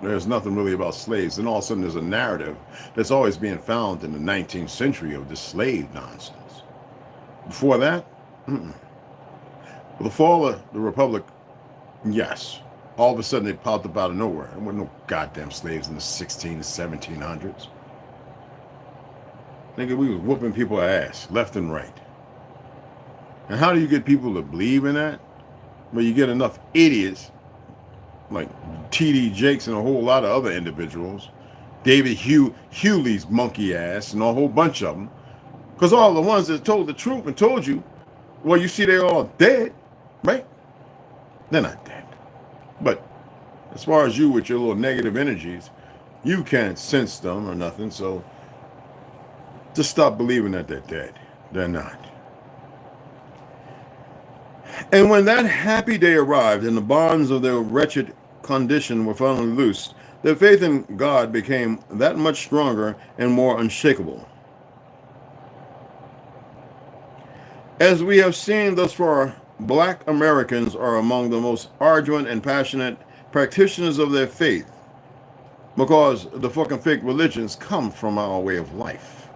A: There's nothing really about slaves. And all of a sudden there's a narrative that's always being found in the 19th century of this slave nonsense. Before that, the fall of the Republic, yes. All of a sudden they popped up out of nowhere. There weren't no goddamn slaves in the 16 to 1700s. Nigga, we was whooping people's ass left and right. And how do you get people to believe in that? Well, you get enough idiots like T.D. Jakes and a whole lot of other individuals, David Hewley's monkey ass, and a whole bunch of them. Because all the ones that told the truth and told you, well, you see, they're all dead, right? They're not dead. But as far as you with your little negative energies, you can't sense them or nothing. So just stop believing that they're dead. They're not. And when that happy day arrived and the bonds of their wretched condition were finally loosed, their faith in God became that much stronger and more unshakable. As we have seen thus far, black Americans are among the most ardent and passionate practitioners of their faith because the fucking fake religions come from our way of life.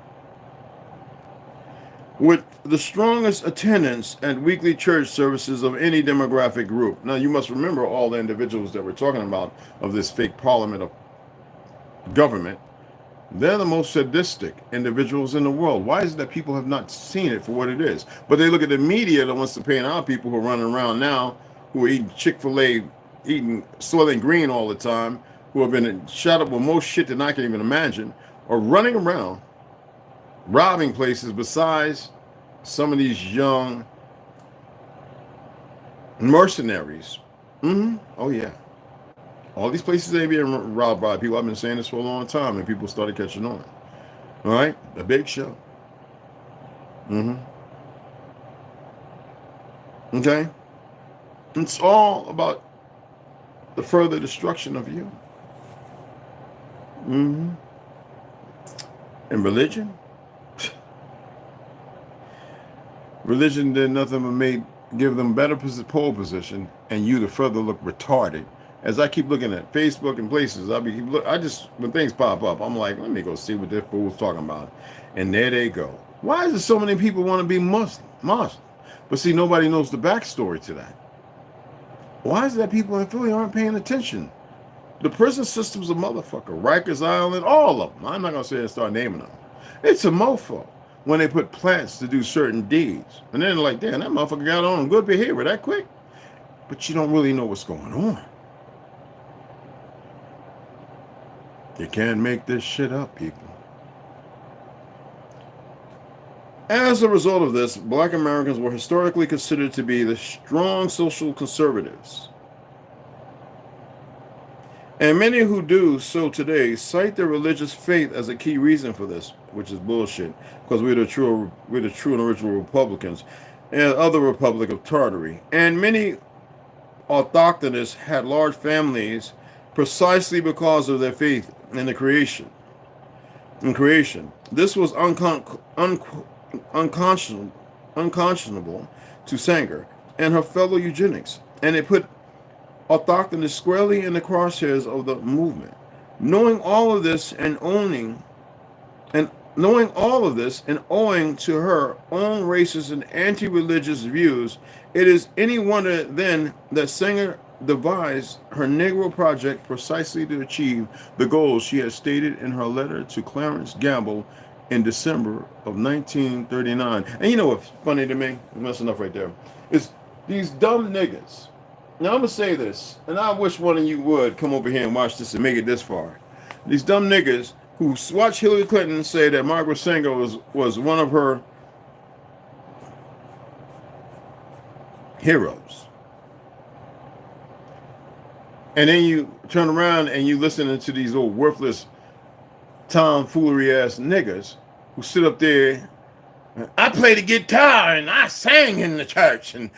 A: With the strongest attendance at weekly church services of any demographic group. Now, you must remember all the individuals that we're talking about of this fake parliament of government. They're the most sadistic individuals in the world. Why is it that people have not seen it for what it is? But they look at the media that wants to paint our people who are running around now, who are eating Chick-fil-A, eating Soylent Green all the time, who have been shot up with most shit that I can even imagine, are running around, robbing places besides some of these young mercenaries. Oh, yeah. All these places they being robbed by people. I've been saying this for a long time, and people started catching on. All right, the big show. Okay, it's all about the further destruction of you. And religion. Religion did nothing but give them better pole position, and you to further look retarded. As I keep looking at Facebook and places, when things pop up, I'm like, let me go see what this fool's talking about. And there they go. Why is there so many people want to be Muslim? But see, nobody knows the backstory to that. Why is it that people in Philly aren't paying attention? The prison system's a motherfucker. Rikers Island, all of them. I'm not going to say and start naming them. It's a mofo when they put plants to do certain deeds. And then they're like, damn, that motherfucker got on good behavior that quick. But you don't really know what's going on. You can't make this shit up, people. As a result of this, black Americans were historically considered to be the strong social conservatives. And many who do so today cite their religious faith as a key reason for this, which is bullshit, because we're the true and original Republicans and other Republic of Tartary. And many autochthonists had large families precisely because of their faith in the creation. This was unconscionable to Sanger and her fellow eugenics, and it put autochthonists squarely in the crosshairs of the movement. Knowing all of this and owing to her own racist and anti-religious views, it is any wonder then that Sanger devised her Negro Project precisely to achieve the goals she had stated in her letter to Clarence Gamble in December of 1939. And you know what's funny to me? That's enough right there. Is these dumb niggas. Now I'm going to say this, and I wish one of you would come over here and watch this and make it this far. These dumb niggas who watch Hillary Clinton say that Margaret Sanger was one of her heroes. And then you turn around and you listen to these old worthless tomfoolery ass niggas who sit up there. I played the guitar and I sang in the church and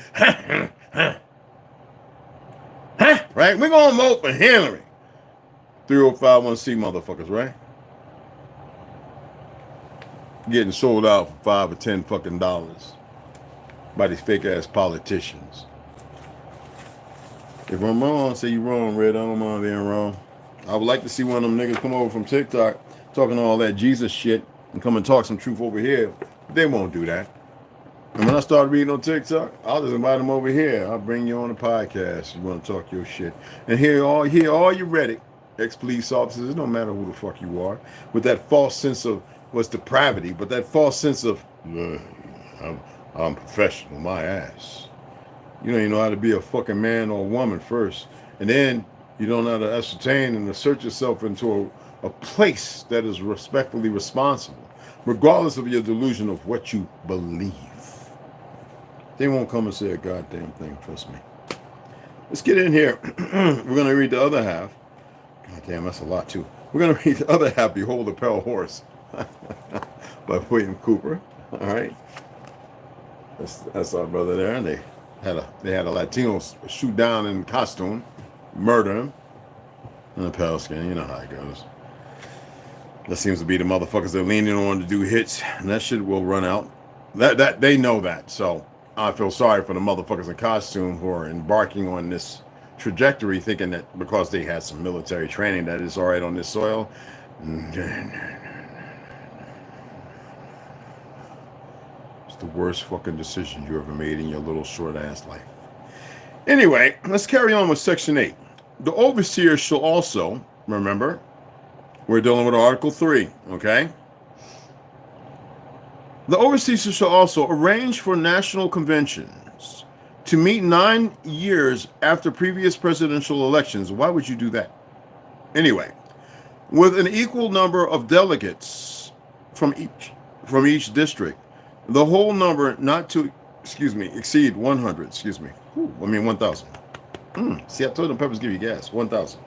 A: right? We're gonna vote for Hillary. 3051C motherfuckers, right? Getting sold out for $5 or $10 fucking by these fake ass politicians. If I'm wrong, say you're wrong, Red. I don't mind being wrong. I would like to see one of them niggas come over from TikTok talking all that Jesus shit and come and talk some truth over here. They won't do that. And when I start reading on TikTok, I'll just invite them over here. I'll bring you on the podcast. You want to talk your shit. And hear all you ready. Ex-police officers, it don't matter who the fuck you are. With that false sense of, what's depravity, but that false sense of, I'm professional, my ass. You don't even know how to be a fucking man or a woman first. And then you don't know how to ascertain and assert yourself into a place that is respectfully responsible, regardless of your delusion of what you believe. They won't come and say a goddamn thing, trust me. Let's get in here. We're going to read the other half. Goddamn, that's a lot too. We're going to read the other half, Behold the Pale Horse, by William Cooper. All right. That's our brother there. And they had a Latino shoot down in costume, murder him in a pale skin. You know how it goes. That seems to be the motherfuckers they're leaning on to do hits, and that shit will run out. That they know that. So I feel sorry for the motherfuckers in costume who are embarking on this trajectory, thinking that because they had some military training that it's all right on this soil. It's the worst fucking decision you ever made in your little short ass life. Anyway, let's carry on with Section 8. The overseer shall also, remember, we're dealing with Article 3, okay? The overseer shall also arrange for national conventions to meet 9 years after previous presidential elections. Why would you do that? Anyway, with an equal number of delegates from each district, the whole number not to, exceed 100, 1,000. See, I told them peppers give you gas, 1,000.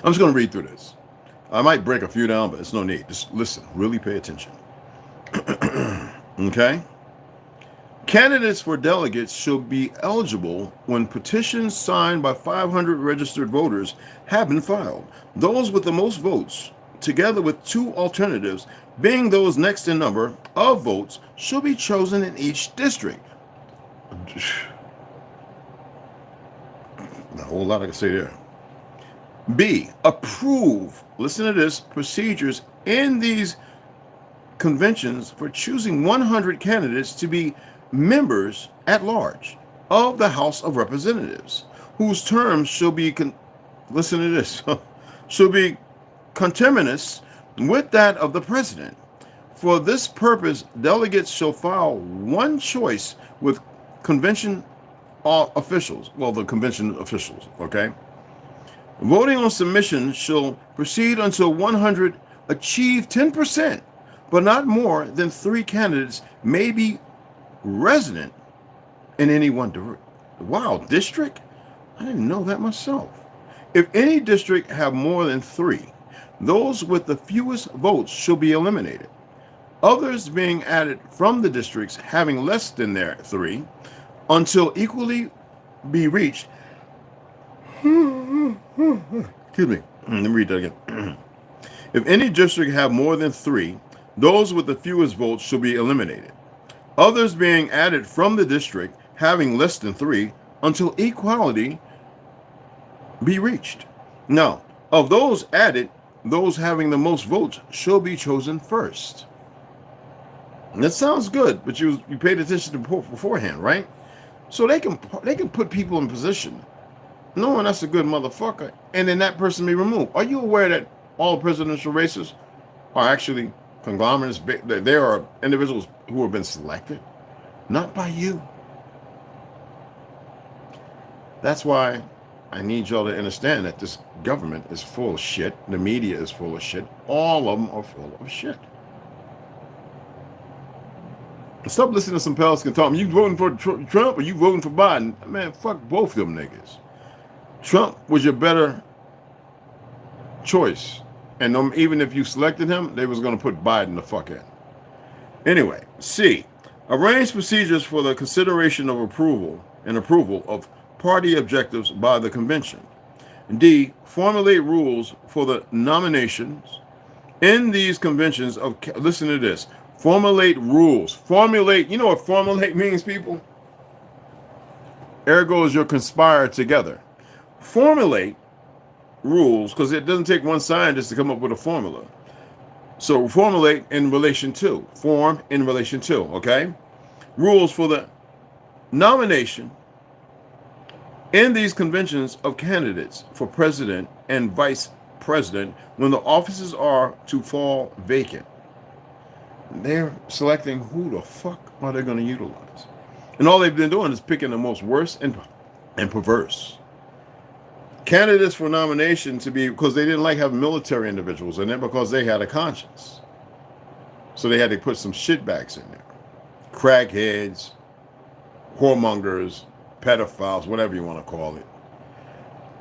A: I'm just going to read through this. I might break a few down, but it's no need. Just listen, really pay attention. Okay? Candidates for delegates shall be eligible when petitions signed by 500 registered voters have been filed. Those with the most votes, together with 2 alternatives, being those next in number of votes, shall be chosen in each district. A whole lot I can say there. B, approve, listen to this, procedures in these conventions for choosing 100 candidates to be members at large of the House of Representatives, whose terms shall be, listen to this, shall be conterminous with that of the president. For this purpose, delegates shall file one choice with convention officials, the convention officials, okay? Voting on submission shall proceed until 100 achieve 10%, but not more than 3 candidates may be resident in any one district? I didn't know that myself. If any district have more than 3, those with the fewest votes shall be eliminated. Others being added from the districts having less than their 3 until equally be reached. Excuse me. Let me read that again. If any district have more than 3, those with the fewest votes shall be eliminated. Others being added from the district having less than 3 until equality be reached. Now, of those added, those having the most votes shall be chosen first. And that sounds good, but you paid attention to beforehand, right? So they can put people in position, knowing that's a good motherfucker, and then that person be removed. Are you aware that all presidential races are actually conglomerates? There are individuals who have been selected, not by you. That's why I need y'all to understand that this government is full of shit. The media is full of shit. All of them are full of shit. Stop listening to some Palestinian talk. You voting for Trump or you voting for Biden? Man, fuck both of them niggas. Trump was your better choice. And even if you selected him, they was going to put Biden the fuck in. Anyway, C, arrange procedures for the consideration of approval of party objectives by the convention. D, formulate rules for the nominations in these conventions of, listen to this, formulate rules. Formulate, you know what formulate means, people? Ergo is your conspire together. Formulate rules, because it doesn't take one scientist to come up with a formula. So formulate in relation to, form in relation to, okay? Rules for the nomination in these conventions of candidates for president and vice president when the offices are to fall vacant. They're selecting who the fuck are they going to utilize. And all they've been doing is picking the most worst and perverse candidates for nomination to be, because they didn't like having military individuals in there because they had a conscience. So they had to put some shitbags in there. Crackheads, whoremongers, pedophiles, whatever you want to call it.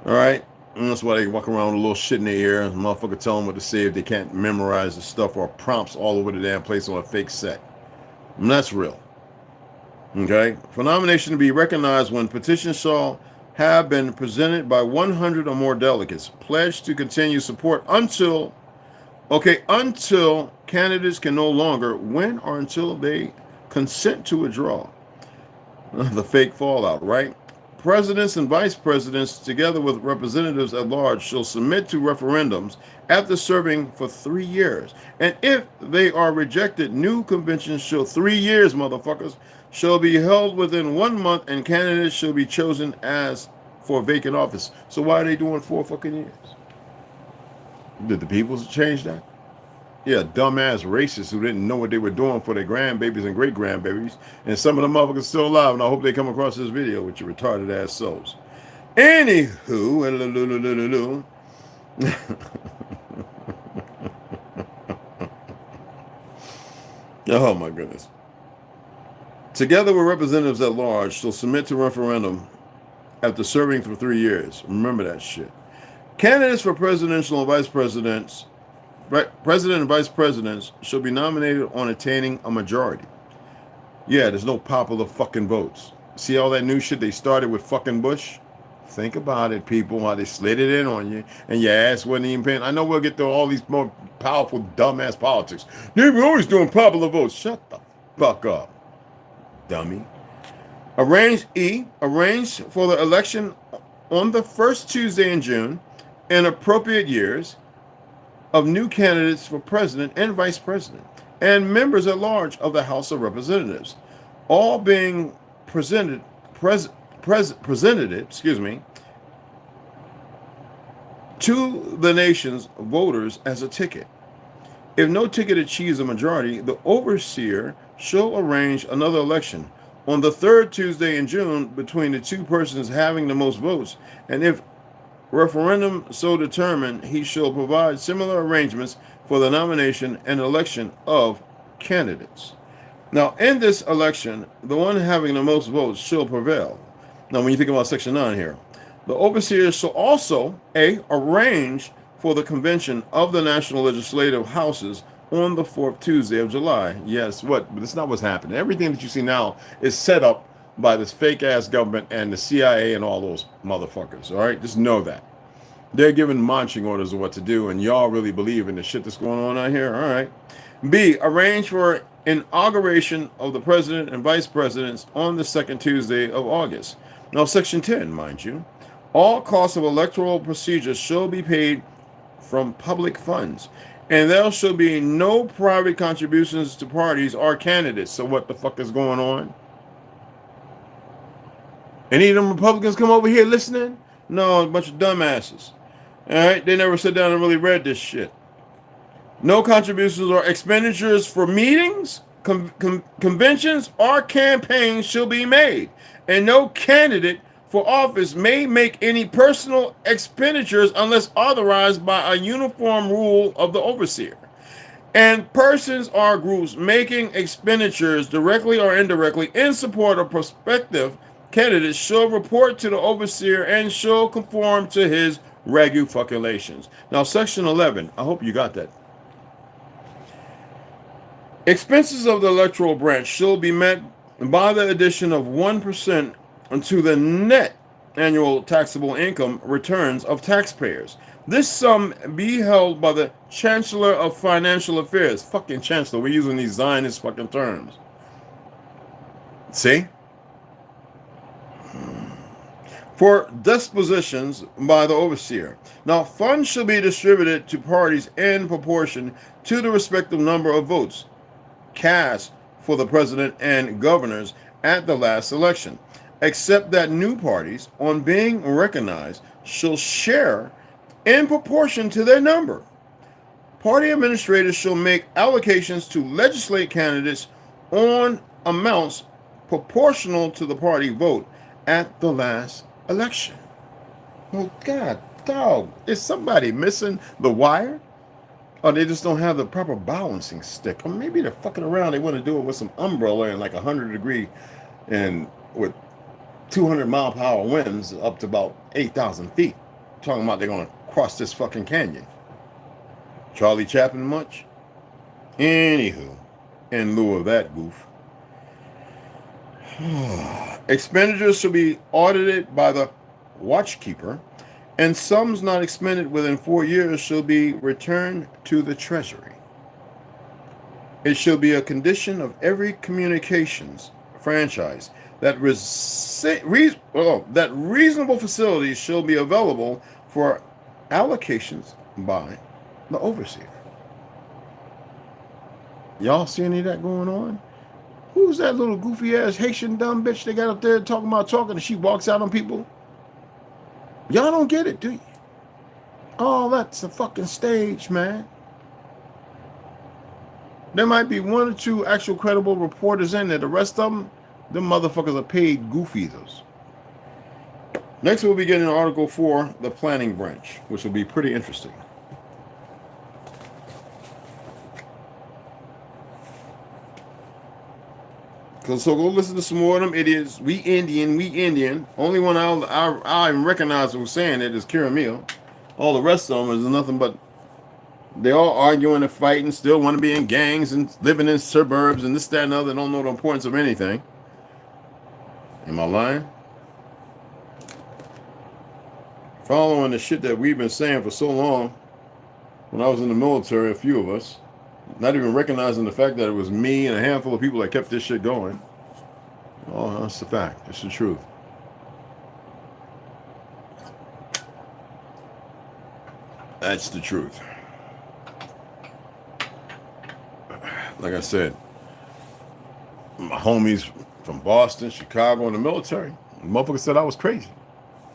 A: All right? And that's why they walk around with a little shit in their ear. And the motherfucker tell them what to say if they can't memorize the stuff, or prompts all over the damn place on a fake set. And that's real. Okay? For nomination to be recognized when petitions shall have been presented by 100 or more delegates, pledged to continue support until Okay, until candidates can no longer win or until they consent to withdraw. The fake fallout, right? Presidents and vice presidents, together with representatives at large, shall submit to referendums after serving for 3 years. And if they are rejected, new conventions shall 3 years, motherfuckers, shall be held within 1 month, and candidates shall be chosen as for vacant office. So why are they doing 4 fucking years? Did the people change that? Yeah, dumbass racists who didn't know what they were doing for their grandbabies and great grandbabies. And some of the motherfuckers still alive, and I hope they come across this video with your retarded ass souls. Anywho, oh my goodness. Together with representatives at large, shall submit to referendum after serving for 3 years. Remember that shit. Candidates for presidential and vice presidents, president and vice presidents shall be nominated on attaining a majority. Yeah, there's no popular fucking votes. See all that new shit they started with fucking Bush? Think about it, people, while they slid it in on you and your ass wasn't even paying. I know we'll get to all these more powerful, dumbass politics. They were always doing popular votes. Shut the fuck up, dummy. Arrange for the election on the first Tuesday in June in appropriate years of new candidates for president and vice president and members at large of the House of Representatives, all being presented to the nation's voters as a ticket. If no ticket achieves a majority, the overseer shall arrange another election on the third Tuesday in June between the two persons having the most votes, and if referendum so determined, he shall provide similar arrangements for the nomination and election of candidates. Now, in this election, the one having the most votes shall prevail. Now, when you think about Section 9 here, the overseer shall also, A, arrange for the convention of the National Legislative Houses on the fourth Tuesday of July. Yes, but that's not what's happening. Everything that you see now is set up by this fake-ass government and the CIA and all those motherfuckers, all right? Just know that. They're giving marching orders of what to do, and y'all really believe in the shit that's going on out here? All right. B, arrange for inauguration of the president and vice presidents on the second Tuesday of August. Now, Section 10, mind you. All costs of electoral procedures shall be paid from public funds, and there shall be no private contributions to parties or candidates. So what the fuck is going on? Any of them Republicans come over here listening? No, a bunch of dumbasses. All right, they never sat down and really read this shit. No contributions or expenditures for meetings, conventions, or campaigns shall be made, and no candidate for office may make any personal expenditures unless authorized by a uniform rule of the overseer. And persons or groups making expenditures directly or indirectly in support of prospective candidates shall report to the overseer and shall conform to his regulations. Now, Section 11, I hope you got that. Expenses of the electoral branch shall be met by the addition of 1% to the net annual taxable income returns of taxpayers. This sum be held by the Chancellor of Financial Affairs. Fucking Chancellor, we're using these Zionist fucking terms. See? For dispositions by the overseer. Now, funds shall be distributed to parties in proportion to the respective number of votes cast for the president and governors at the last election, except that new parties, on being recognized, shall share in proportion to their number. Party administrators shall make allocations to legislate candidates on amounts proportional to the party vote at the last election. Well, God, dog, is somebody missing the wire? Or they just don't have the proper balancing stick? Or maybe they're fucking around. They want to do it with some umbrella and like 100-degree and with 200-mile-per-hour winds up to about 8,000 feet. Talking about they're going to cross this fucking canyon. Charlie Chaplin much? Anywho, in lieu of that goof, expenditures shall be audited by the watchkeeper and sums not expended within 4 years shall be returned to the treasury. It shall be a condition of every communications franchise that that reasonable facilities shall be available for allocations by the overseer. Y'all see any of that going on? Who's that little goofy ass Haitian dumb bitch they got up there talking and she walks out on people? Y'all don't get it, do you? Oh, that's a fucking stage, man. There might be one or two actual credible reporters in there. The rest of them motherfuckers are paid goofies. Next, we'll be getting Article 4, the planning branch, which will be pretty interesting. So go listen to some more of them idiots. We Indian. Only one I recognize who's saying it is Kiramil. All the rest of them is nothing but they all arguing and fighting, still want to be in gangs and living in suburbs and this, that, and other. Don't know the importance of anything. Am I lying? Following the shit that we've been saying for so long, when I was in the military, a few of us, not even recognizing the fact that it was me and a handful of people that kept this shit going. Oh, that's the fact. It's the truth. That's the truth. Like I said, my homies from Boston, Chicago, and the military, the motherfucker said I was crazy.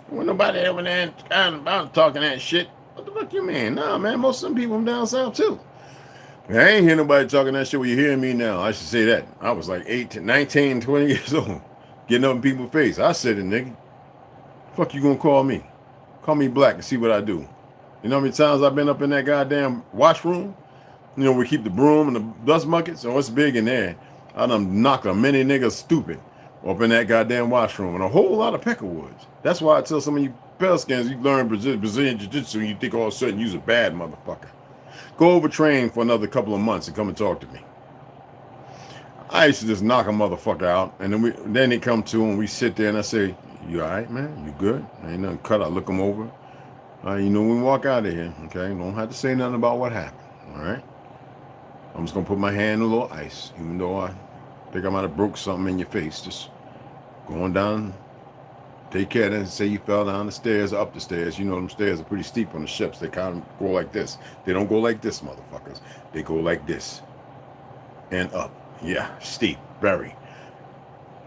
A: When nobody ever there talking that shit. What the fuck you mean? Nah, man, most of them people from down south too. I ain't hear nobody talking that shit where you hearing me now. I should say that. I was like 18, 19, 20 years old. Getting up in people's face. I said it, nigga. Fuck you gonna call me? Call me black and see what I do. You know how many times I've been up in that goddamn washroom? You know, we keep the broom and the dust buckets. And what's big in there? I done knocked a many niggas stupid up in that goddamn washroom. And a whole lot of peckerwoods. That's why I tell some of you pale skins, you learn Brazilian Jiu-Jitsu and you think all of a sudden you's a bad motherfucker. Go overtrain for another couple of months and come and talk to me. I used to just knock a motherfucker out, and then they come to and we sit there and I say, "You all right, man? You good? Ain't nothing cut." I look them over. You know, when we walk out of here, okay? Don't have to say nothing about what happened. All right? I'm just gonna put my hand in a little ice, even though I think I might have broke something in your face. Just going down. Take care of that and say you fell down the stairs or up the stairs. You know them stairs are pretty steep on the ships. They kind of go like this. They don't go like this, motherfuckers. They go like this. And up. Yeah, steep. Very.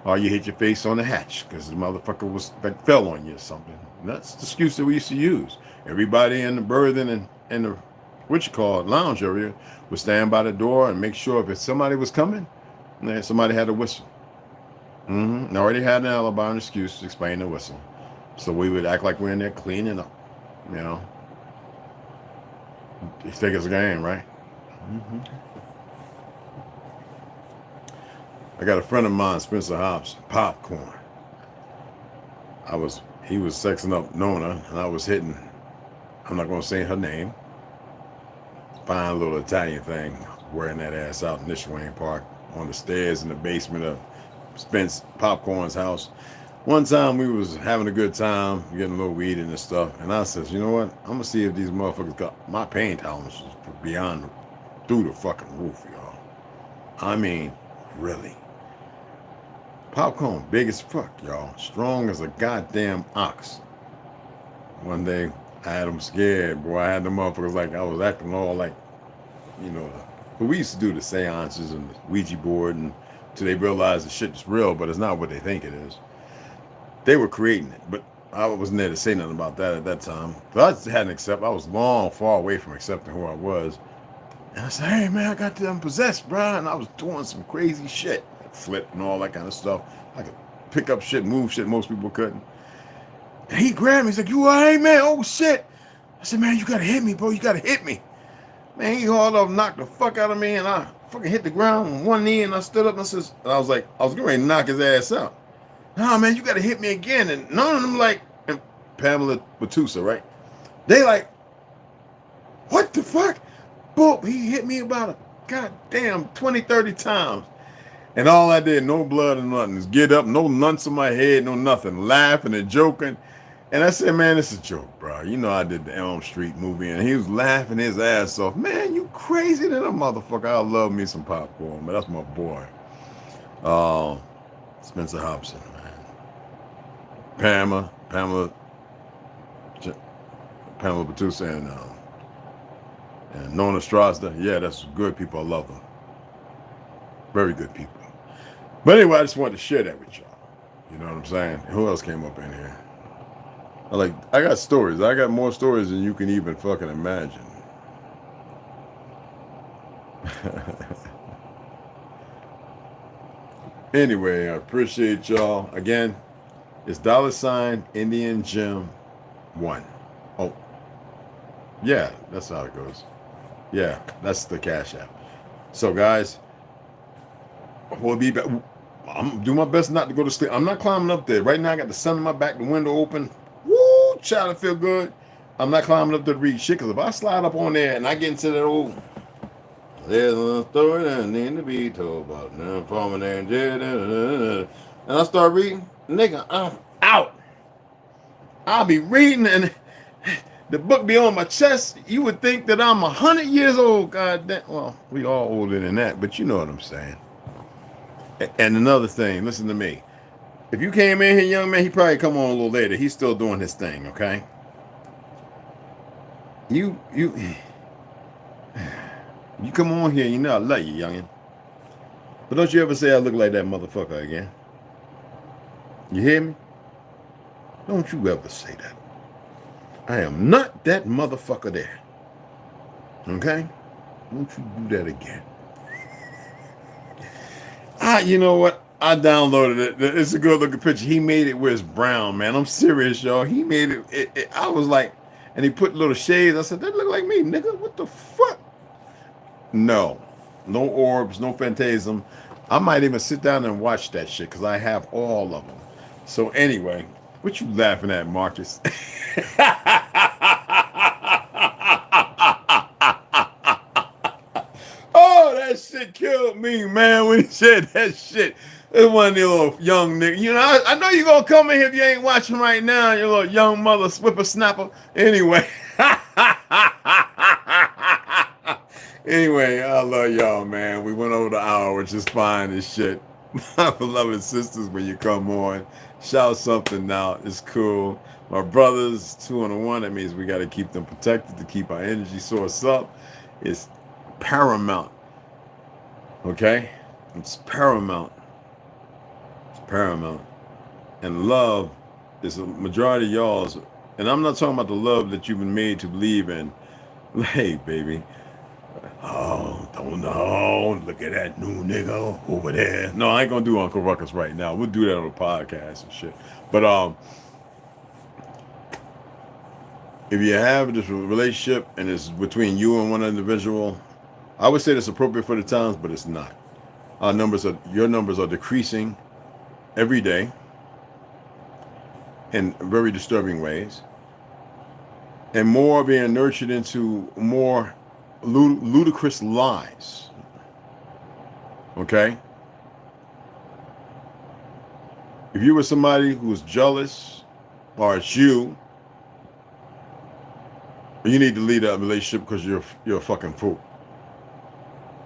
A: Or you hit your face on the hatch because the motherfucker was like fell on you or something. And that's the excuse that we used to use. Everybody in the berthing and the lounge area would stand by the door and make sure if somebody was coming, somebody had a whistle. I already had an alibi and excuse to explain the whistle. So we would act like we're in there cleaning up. You know. You think it's a game, right? I got a friend of mine, Spencer Hobbs, popcorn. He was sexing up Nona, and I was hitting, I'm not going to say her name, fine little Italian thing, wearing that ass out in Nishwayne Park on the stairs in the basement of Spence Popcorn's house. One time we was having a good time, getting a little weed and stuff, and I says, you know what? I'm gonna see if these motherfuckers got my pain tolerance was beyond through the fucking roof, y'all. I mean, really. Popcorn, big as fuck, y'all. Strong as a goddamn ox. One day I had them scared, boy. I had the motherfuckers like I was acting all like, you know, but we used to do the seances and the Ouija board and till they realize the shit is real, but it's not what they think it is. They were creating it, but I wasn't there to say nothing about that at that time. So I just hadn't accepted. I was far away from accepting who I was. And I said, hey, man, I got them possessed, bro. And I was doing some crazy shit. Flip and all that kind of stuff. I could pick up shit, move shit most people couldn't. And he grabbed me. He's like, you all right, man? Oh, shit. I said, man, you got to hit me, bro. You got to hit me. Man, he hauled off, knocked the fuck out of me, and I fucking hit the ground on one knee, and I stood up and I was like, I was getting ready to knock his ass out. Nah, man, you got to hit me again. And none of them like, and Pamela Batusa, right? They like, what the fuck? Boop, he hit me about a goddamn 20, 30 times. And all I did, no blood or nothing, is get up, no nunts in my head, no nothing, laughing and joking. And I said, man, it's a joke, bro. You know I did the Elm Street movie, and he was laughing his ass off. Man, you crazy than a motherfucker. I love me some popcorn, but that's my boy. Spencer Hobson, man. Pamela Batusa, and Nona Strasda. Yeah, that's good people. I love them. Very good people. But anyway, I just wanted to share that with y'all. You know what I'm saying? Who else came up in here? I got stories. I got more stories than you can even fucking imagine. Anyway, I appreciate y'all. Again, it's $ Indian Gym 1. Oh, yeah, that's how it goes. Yeah, that's the Cash App. So, guys, we'll be back. I'm doing my best not to go to sleep. I'm not climbing up there. Right now, I got the sun in my back, the window open. Woo, child, I feel good. I'm not climbing up there to read shit, because if I slide up on there and I get into that old, there's a story that need to be told about them farming there and I start reading, nigga, I'm out. I'll be reading and the book be on my chest. You would think that I'm 100 years old. God damn. Well, we all older than that, but you know what I'm saying. And another thing, listen to me. If you came in here, young man, he probably come on a little later. He's still doing his thing, okay? You come on here, you know I love you, youngin. But don't you ever say I look like that motherfucker again. You hear me? Don't you ever say that. I am not that motherfucker there. Okay? Don't you do that again. You know what? I downloaded it. It's a good looking picture. He made it where it's brown, man. I'm serious, y'all. He made it. I was like, and he put little shades. I said, that look like me, nigga. What the fuck? No orbs, no phantasm. I might even sit down and watch that shit because I have all of them. So anyway, what you laughing at, Marcus? Oh, that shit killed me, man, when he said that shit. It's one of the little young niggas. You know, I know you're going to come in here if you ain't watching right now, you little young mother whippersnapper. Anyway. Anyway, I love y'all, man. We went over the hour, which is fine as shit. My beloved sisters, when you come on, shout something out. It's cool. My brothers, 2 on the 1. That means we got to keep them protected to keep our energy source up. It's paramount. Okay? It's paramount. It's paramount. And love is a majority of y'all's. And I'm not talking about the love that you've been made to believe in. Hey, baby. Oh, don't know. Look at that new nigga over there. No, I ain't gonna do Uncle Ruckus right now. We'll do that on a podcast and shit. But if you have this relationship and it's between you and one individual, I would say it's appropriate for the times, but it's not. Your numbers are decreasing every day in very disturbing ways, and more being nurtured into more ludicrous lies. Okay? If you were somebody who's jealous, or it's you need to leave that relationship because you're a fucking fool.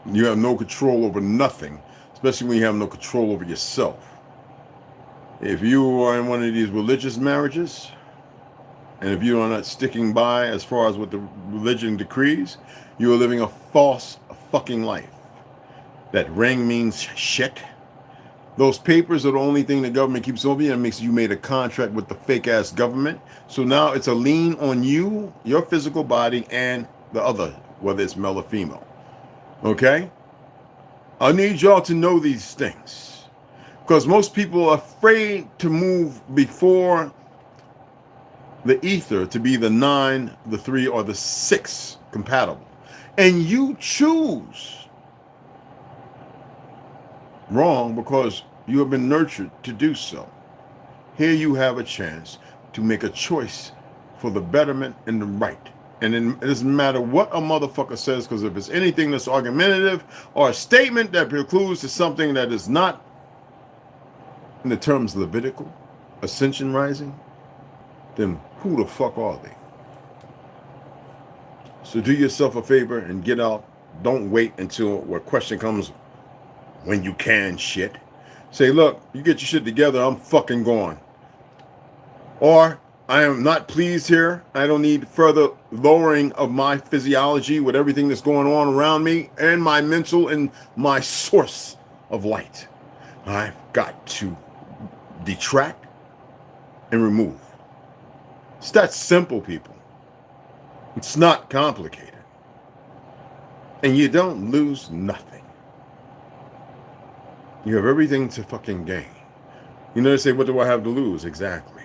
A: You have no control over nothing, especially when you have no control over yourself. If you are in one of these religious marriages, and if you are not sticking by as far as what the religion decrees, you are living a false fucking life. That ring means shit. Those papers are the only thing the government keeps over you, and makes you made a contract with the fake ass government. So now it's a lien on you, your physical body, and the other, whether it's male or female. Okay? I need y'all to know these things, because most people are afraid to move before the ether to be the 9, the 3, or the 6 compatible. And you choose wrong because you have been nurtured to do so. Here you have a chance to make a choice for the betterment and the right. And it doesn't matter what a motherfucker says, because if it's anything that's argumentative or a statement that precludes to something that is not in the terms Levitical, ascension rising, then who the fuck are they? So do yourself a favor and get out. Don't wait until where question comes when you can shit. Say, look, you get your shit together, I'm fucking gone. Or I am not pleased here. I don't need further lowering of my physiology with everything that's going on around me and my mental and my source of light. I've got to detract and remove. It's that simple, people. It's not complicated. And you don't lose nothing. You have everything to fucking gain. You know, they say, what do I have to lose? Exactly.